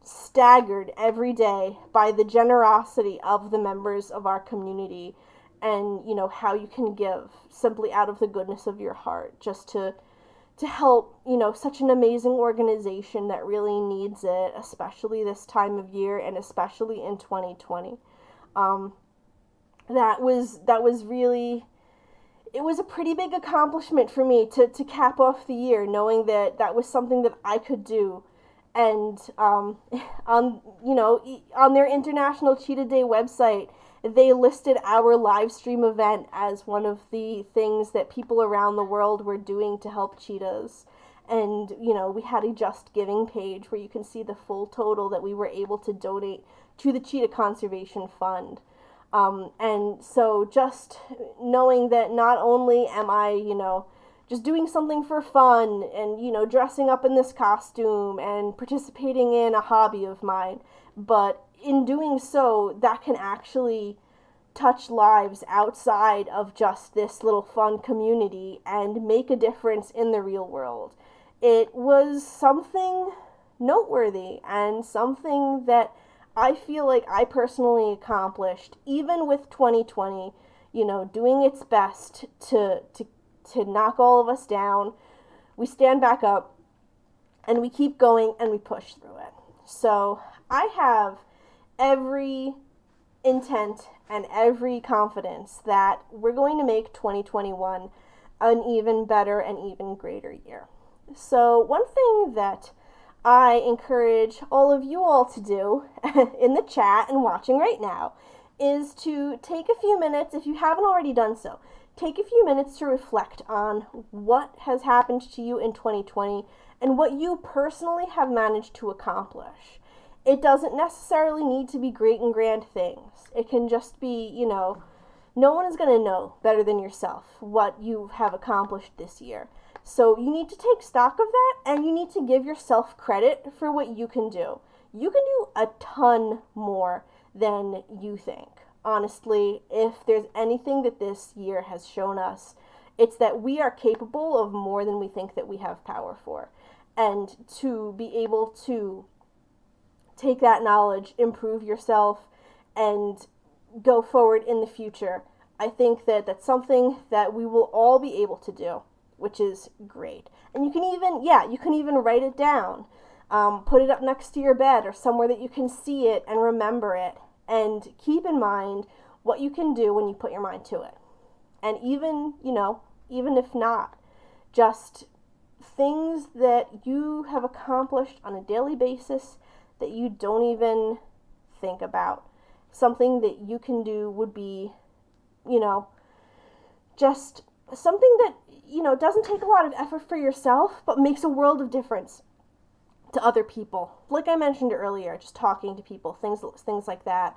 staggered every day by the generosity of the members of our community and, how you can give simply out of the goodness of your heart just to help, such an amazing organization that really needs it, especially this time of year and especially in 2020. That was really, it was a pretty big accomplishment for me to cap off the year, knowing that was something that I could do. And on their International Cheetah Day website, they listed our live stream event as one of the things that people around the world were doing to help cheetahs. And, we had a Just Giving page where you can see the full total that we were able to donate to the Cheetah Conservation Fund. And so just knowing that not only am I, just doing something for fun and, dressing up in this costume and participating in a hobby of mine, but in doing so, that can actually touch lives outside of just this little fun community and make a difference in the real world. It was something noteworthy and something that I feel like I personally accomplished, even with 2020, doing its best to knock all of us down. We stand back up and we keep going and we push through it. So I have every intent and every confidence that we're going to make 2021 an even better and even greater year. So one thing that I encourage all of you all to do in the chat and watching right now is to take a few minutes, if you haven't already done so, take a few minutes to reflect on what has happened to you in 2020 and what you personally have managed to accomplish. It doesn't necessarily need to be great and grand things. It can just be, no one is going to know better than yourself what you have accomplished this year. So you need to take stock of that and you need to give yourself credit for what you can do. You can do a ton more than you think. Honestly, if there's anything that this year has shown us, it's that we are capable of more than we think that we have power for. And to be able to take that knowledge, improve yourself, and go forward in the future, I think that that's something that we will all be able to do, which is great. And you can even write it down. Put it up next to your bed or somewhere that you can see it and remember it. And keep in mind what you can do when you put your mind to it. And even if not, just things that you have accomplished on a daily basis that you don't even think about. Something that you can do would be, just something that, doesn't take a lot of effort for yourself, but makes a world of difference to other people. Like I mentioned earlier, just talking to people, things like that.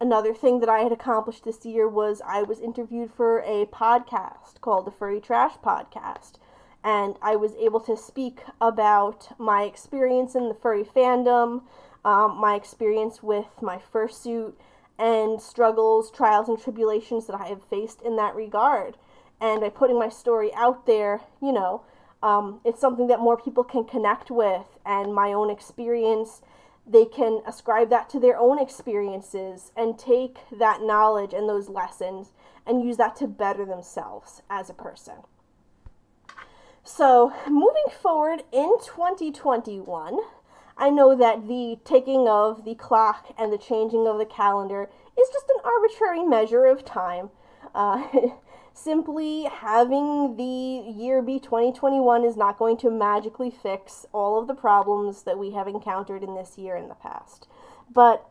Another thing that I had accomplished this year was I was interviewed for a podcast called the Furry Trash Podcast. And I was able to speak about my experience in the furry fandom, my experience with my fursuit, and struggles, trials, and tribulations that I have faced in that regard. And by putting my story out there, it's something that more people can connect with, and my own experience, they can ascribe that to their own experiences and take that knowledge and those lessons and use that to better themselves as a person. So, moving forward in 2021, I know that the ticking of the clock and the changing of the calendar is just an arbitrary measure of time. Simply having the year be 2021 is not going to magically fix all of the problems that we have encountered in this year in the past. But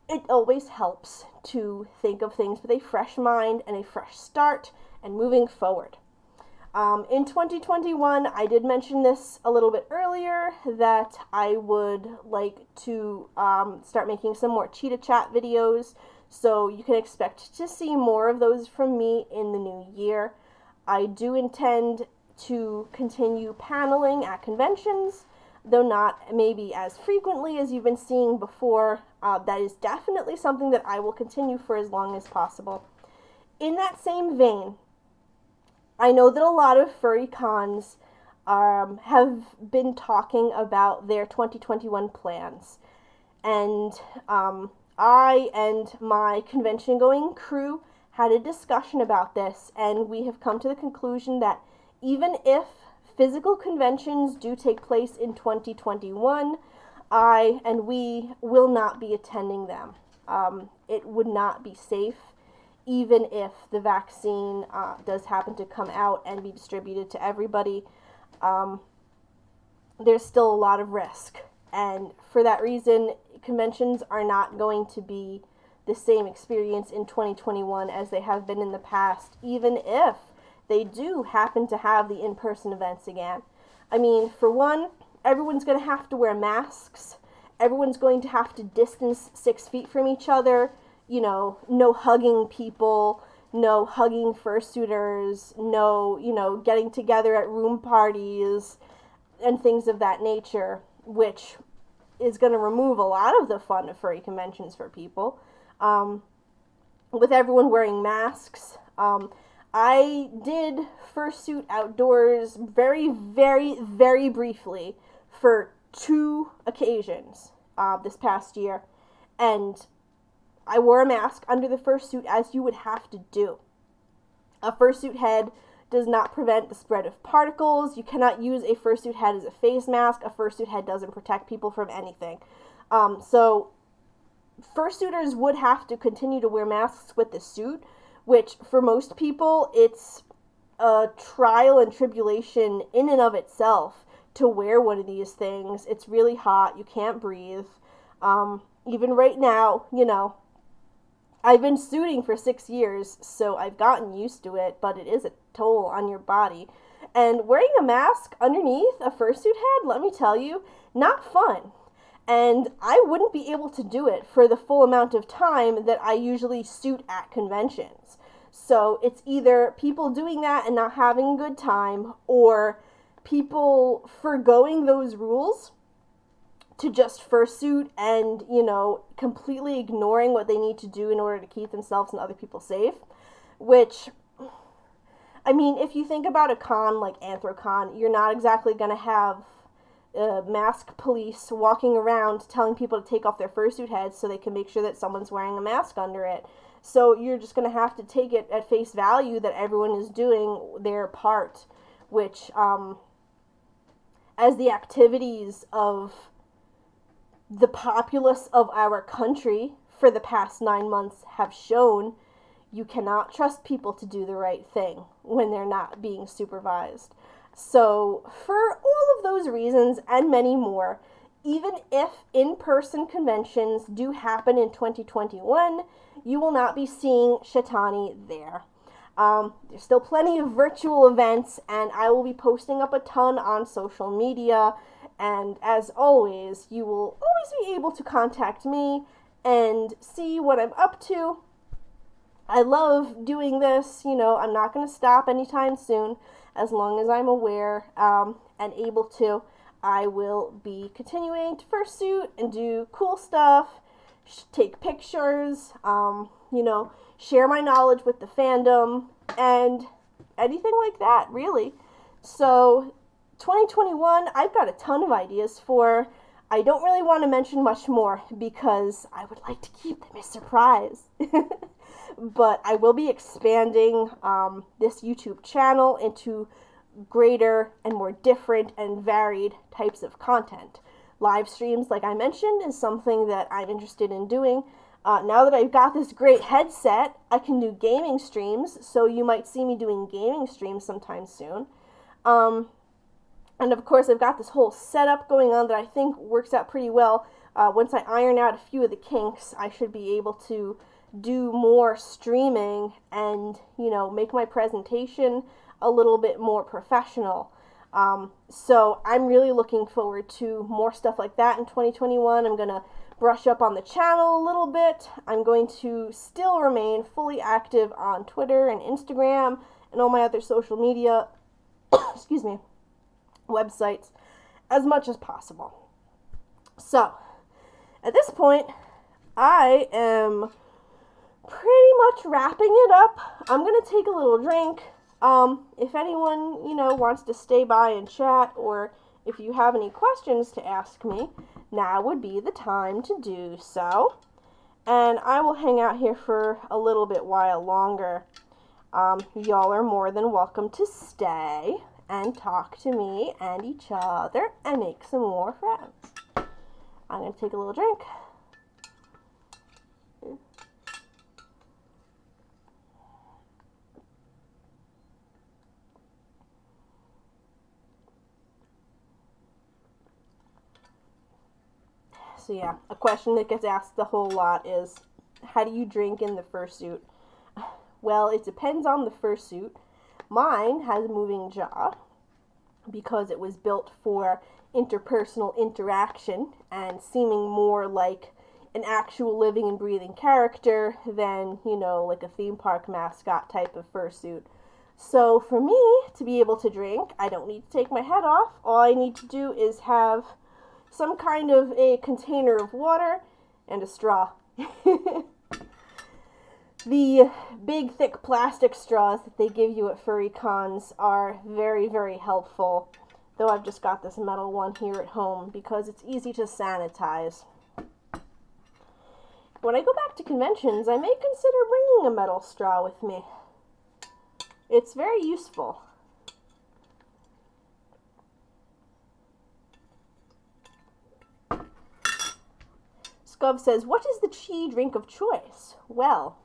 it always helps to think of things with a fresh mind and a fresh start and moving forward. In 2021, I did mention this a little bit earlier, that I would like to start making some more Cheetah Chat videos, so you can expect to see more of those from me in the new year. I do intend to continue paneling at conventions, though not maybe as frequently as you've been seeing before. That is definitely something that I will continue for as long as possible. In that same vein, I know that a lot of furry cons have been talking about their 2021 plans, and I and my convention-going crew had a discussion about this, and we have come to the conclusion that even if physical conventions do take place in 2021, I and we will not be attending them. It would not be safe, even if the vaccine does happen to come out and be distributed to everybody. There's still a lot of risk, and for that reason, conventions are not going to be the same experience in 2021 as they have been in the past, even if they do happen to have the in-person events again. I mean, for one, everyone's going to have to wear masks. Everyone's going to have to distance 6 feet from each other. No hugging people, no hugging fursuiters, no, getting together at room parties and things of that nature, which is going to remove a lot of the fun of furry conventions for people. With everyone wearing masks, I did fursuit outdoors very, very, very briefly for 2 occasions this past year, and I wore a mask under the fursuit, as you would have to do. A fursuit head does not prevent the spread of particles. You cannot use a fursuit head as a face mask. A fursuit head doesn't protect people from anything. So fursuiters would have to continue to wear masks with the suit, which for most people, it's a trial and tribulation in and of itself to wear one of these things. It's really hot. You can't breathe. Even right now, I've been suiting for 6 years, so I've gotten used to it, but it is a toll on your body. And wearing a mask underneath a fursuit head, let me tell you, not fun. And I wouldn't be able to do it for the full amount of time that I usually suit at conventions. So it's either people doing that and not having a good time, or people forgoing those rules to just fursuit and, completely ignoring what they need to do in order to keep themselves and other people safe. Which, I mean, if you think about a con like Anthrocon, you're not exactly going to have mask police walking around telling people to take off their fursuit heads so they can make sure that someone's wearing a mask under it. So you're just going to have to take it at face value that everyone is doing their part, which, as the activities of the populace of our country for the past 9 months have shown, you cannot trust people to do the right thing when they're not being supervised. So for all of those reasons and many more, even if in-person conventions do happen in 2021, you will not be seeing Shetani there. There's still plenty of virtual events, and I will be posting up a ton on social media. And as always, you will always be able to contact me and see what I'm up to. I love doing this. I'm not going to stop anytime soon. As long as I'm aware and able to, I will be continuing to fursuit and do cool stuff, take pictures, share my knowledge with the fandom, and anything like that, really. So 2021, I've got a ton of ideas for. I don't really want to mention much more because I would like to keep them a surprise. But I will be expanding this YouTube channel into greater and more different and varied types of content. Live streams, like I mentioned, is something that I'm interested in doing. Now that I've got this great headset, I can do gaming streams, so you might see me doing gaming streams sometime soon. And of course, I've got this whole setup going on that I think works out pretty well. Once I iron out a few of the kinks, I should be able to do more streaming and, make my presentation a little bit more professional. So I'm really looking forward to more stuff like that in 2021. I'm going to brush up on the channel a little bit. I'm going to still remain fully active on Twitter and Instagram and all my other social media, excuse me, websites as much as possible. So, at this point, I am pretty much wrapping it up. I'm going to take a little drink. If anyone, wants to stay by and chat, or if you have any questions to ask me, now would be the time to do so. And I will hang out here for a little bit while longer. Y'all are more than welcome to stay and talk to me and each other and make some more friends. I'm going to take a little drink. So yeah, a question that gets asked a whole lot is, how do you drink in the fursuit? Well, it depends on the fursuit. Mine has a moving jaw because it was built for interpersonal interaction and seeming more like an actual living and breathing character than, like a theme park mascot type of fursuit. So for me to be able to drink, I don't need to take my head off. All I need to do is have some kind of a container of water and a straw. The big, thick plastic straws that they give you at furry cons are very, very helpful. Though I've just got this metal one here at home because it's easy to sanitize. When I go back to conventions, I may consider bringing a metal straw with me. It's very useful. Scov says, what is the chi drink of choice? Well,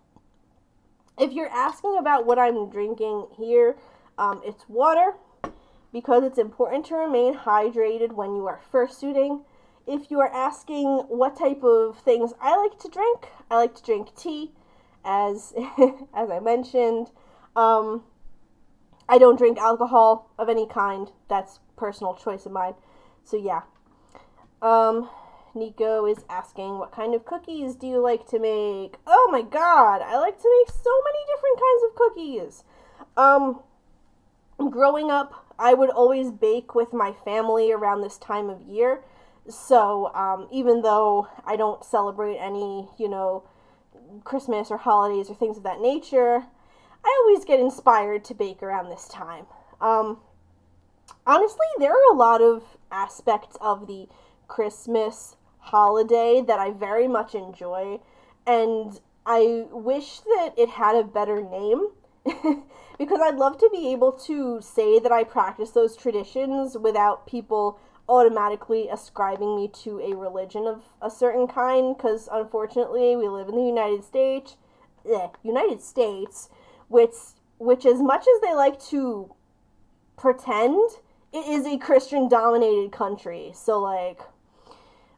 if you're asking about what I'm drinking here, it's water, because it's important to remain hydrated when you are fursuiting. If you are asking what type of things I like to drink tea, as as I mentioned. I don't drink alcohol of any kind. That's personal choice of mine. So yeah. Nico is asking, what kind of cookies do you like to make? Oh my god, I like to make so many different kinds of cookies. Growing up, I would always bake with my family around this time of year. So, even though I don't celebrate any, Christmas or holidays or things of that nature, I always get inspired to bake around this time. Honestly, there are a lot of aspects of the Christmas holiday that I very much enjoy, and I wish that it had a better name because I'd love to be able to say that I practice those traditions without people automatically ascribing me to a religion of a certain kind, because unfortunately we live in the United States, which as much as they like to pretend, it is a Christian dominated country. So like,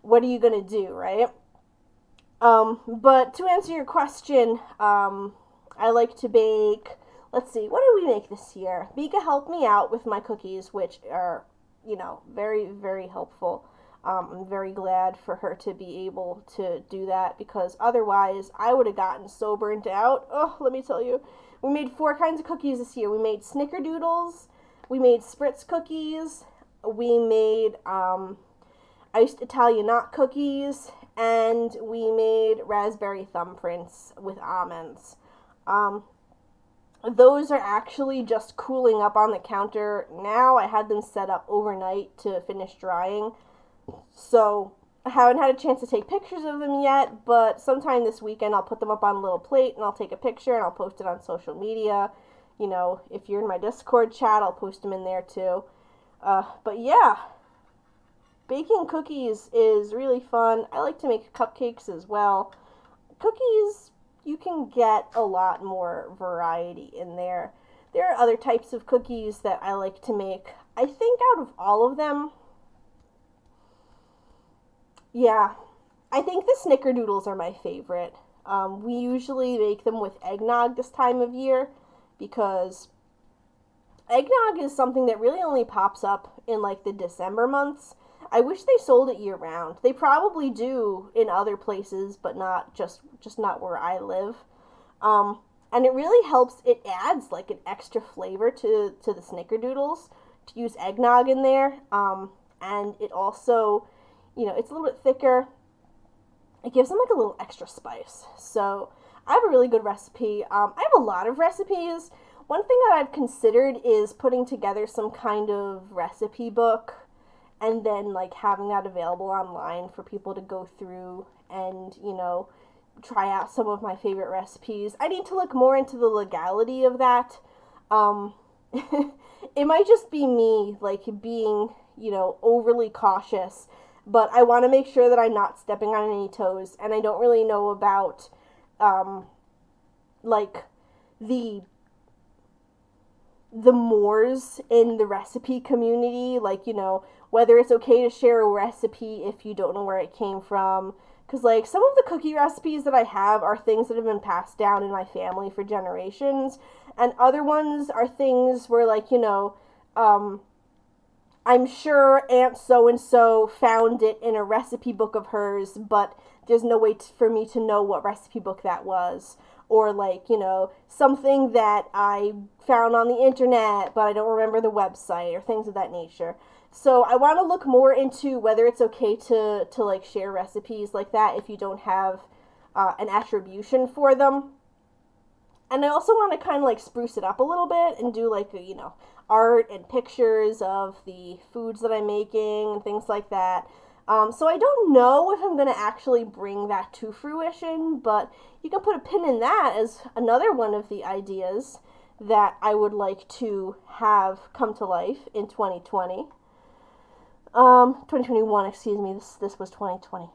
what are you gonna do, right? But to answer your question, I like to bake. Let's see, what did we make this year? Mika helped me out with my cookies, which are, very, very helpful. I'm very glad for her to be able to do that, because otherwise I would have gotten so burnt out. Oh, let me tell you. We made 4 kinds of cookies this year. We made snickerdoodles, we made spritz cookies, we made iced Italian knot cookies, and we made raspberry thumbprints with almonds. Those are actually just cooling up on the counter now. I had them set up overnight to finish drying, so I haven't had a chance to take pictures of them yet, but sometime this weekend I'll put them up on a little plate and I'll take a picture and I'll post it on social media. If you're in my Discord chat, I'll post them in there too. But yeah, baking cookies is really fun. I like to make cupcakes as well. Cookies, you can get a lot more variety in there. There are other types of cookies that I like to make. I think out of all of them, yeah, I think the snickerdoodles are my favorite. We usually make them with eggnog this time of year, because eggnog is something that really only pops up in like the December months. I wish they sold it year round. They probably do in other places, but not just not where I live. And it really helps. It adds like an extra flavor to the snickerdoodles to use eggnog in there. And it also, it's a little bit thicker. It gives them like a little extra spice. So I have a really good recipe. I have a lot of recipes. One thing that I've considered is putting together some kind of recipe book, and then like having that available online for people to go through and, try out some of my favorite recipes. I need to look more into the legality of that. It might just be me like being, overly cautious, but I want to make sure that I'm not stepping on any toes, and I don't really know about like the mores in the recipe community, like, whether it's okay to share a recipe if you don't know where it came from. Because, like, some of the cookie recipes that I have are things that have been passed down in my family for generations, and other ones are things where, like, I'm sure Aunt so-and-so found it in a recipe book of hers, but there's no way for me to know what recipe book that was. Or like, something that I found on the internet, but I don't remember the website, or things of that nature. So I want to look more into whether it's okay to like share recipes like that if you don't have an attribution for them. And I also want to kind of like spruce it up a little bit and do like, art and pictures of the foods that I'm making and things like that. So I don't know if I'm going to actually bring that to fruition, but you can put a pin in that as another one of the ideas that I would like to have come to life in 2020. 2021, excuse me, this was 2020.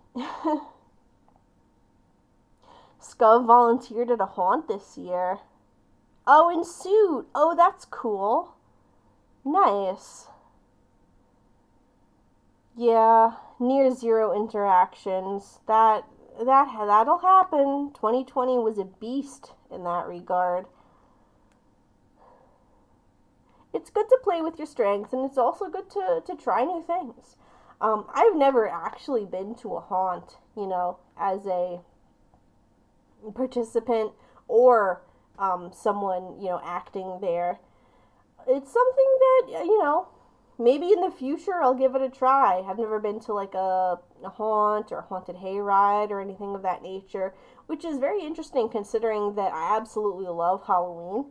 Scub volunteered at a haunt this year. Oh, in suit. Oh, that's cool. Nice. Yeah, near zero interactions. That'll happen. 2020 was a beast in that regard. It's good to play with your strengths, and it's also good to try new things. I've never actually been to a haunt, as a participant or someone, acting there. It's something that, maybe in the future I'll give it a try. I've never been to like a haunt or haunted hayride or anything of that nature, which is very interesting considering that I absolutely love Halloween.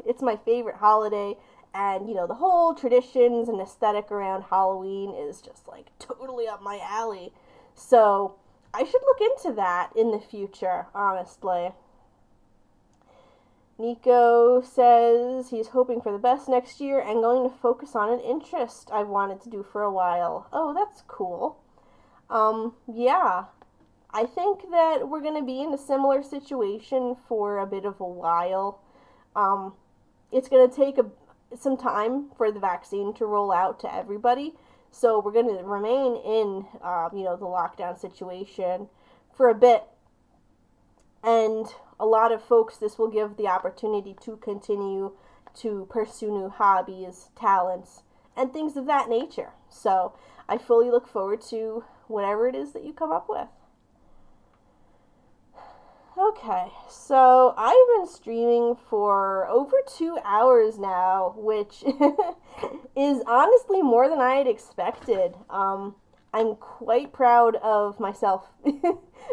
It's my favorite holiday, and the whole traditions and aesthetic around Halloween is just like totally up my alley. So I should look into that in the future, honestly. Nico says he's hoping for the best next year and going to focus on an interest I've wanted to do for a while. Oh, that's cool. Yeah. I think that we're going to be in a similar situation for a bit of a while. It's going to take some time for the vaccine to roll out to everybody. So we're going to remain in, the lockdown situation for a bit. And a lot of folks, this will give the opportunity to continue to pursue new hobbies, talents, and things of that nature. So I fully look forward to whatever it is that you come up with. Okay, so I've been streaming for over 2 hours now, which is honestly more than I had expected. I'm quite proud of myself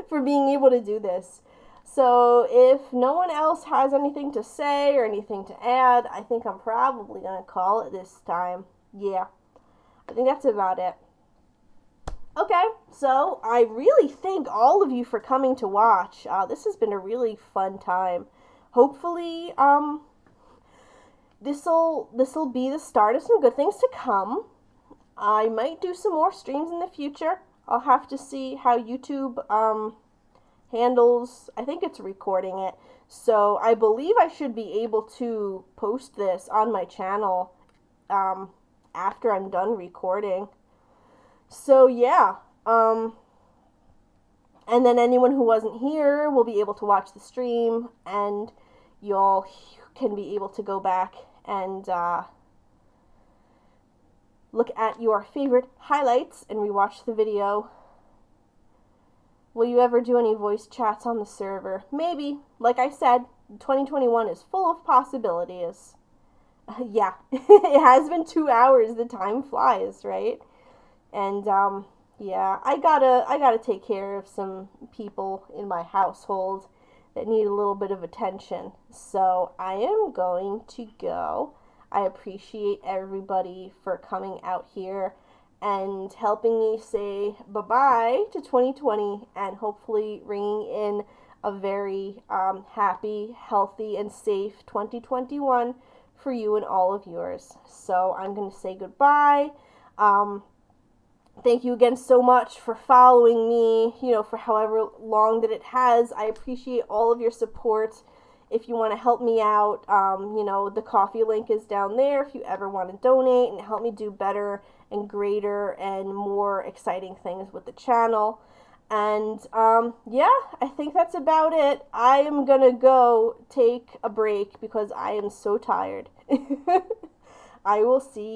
for being able to do this. So if no one else has anything to say or anything to add, I think I'm probably going to call it this time. Yeah, I think that's about it. Okay, so I really thank all of you for coming to watch. This has been a really fun time. Hopefully, this'll be the start of some good things to come. I might do some more streams in the future. I'll have to see how YouTube handles. I think it's recording it, so I believe I should be able to post this on my channel after I'm done recording. So yeah, and then anyone who wasn't here will be able to watch the stream, and y'all can be able to go back and look at your favorite highlights and rewatch the video. Will you ever do any voice chats on the server? Maybe. Like I said, 2021 is full of possibilities. Yeah, it has been 2 hours. The time flies, right? And yeah, I gotta take care of some people in my household that need a little bit of attention. So I am going to go. I appreciate everybody for coming out here and helping me say bye-bye to 2020 and hopefully ringing in a very happy, healthy, and safe 2021 for you and all of yours. So I'm going to say goodbye. Thank you again so much for following me, for however long that it has. I appreciate all of your support. If you want to help me out, the coffee link is down there if you ever want to donate and help me do better and greater and more exciting things with the channel. And yeah, I think that's about it. I am going to go take a break because I am so tired. I will see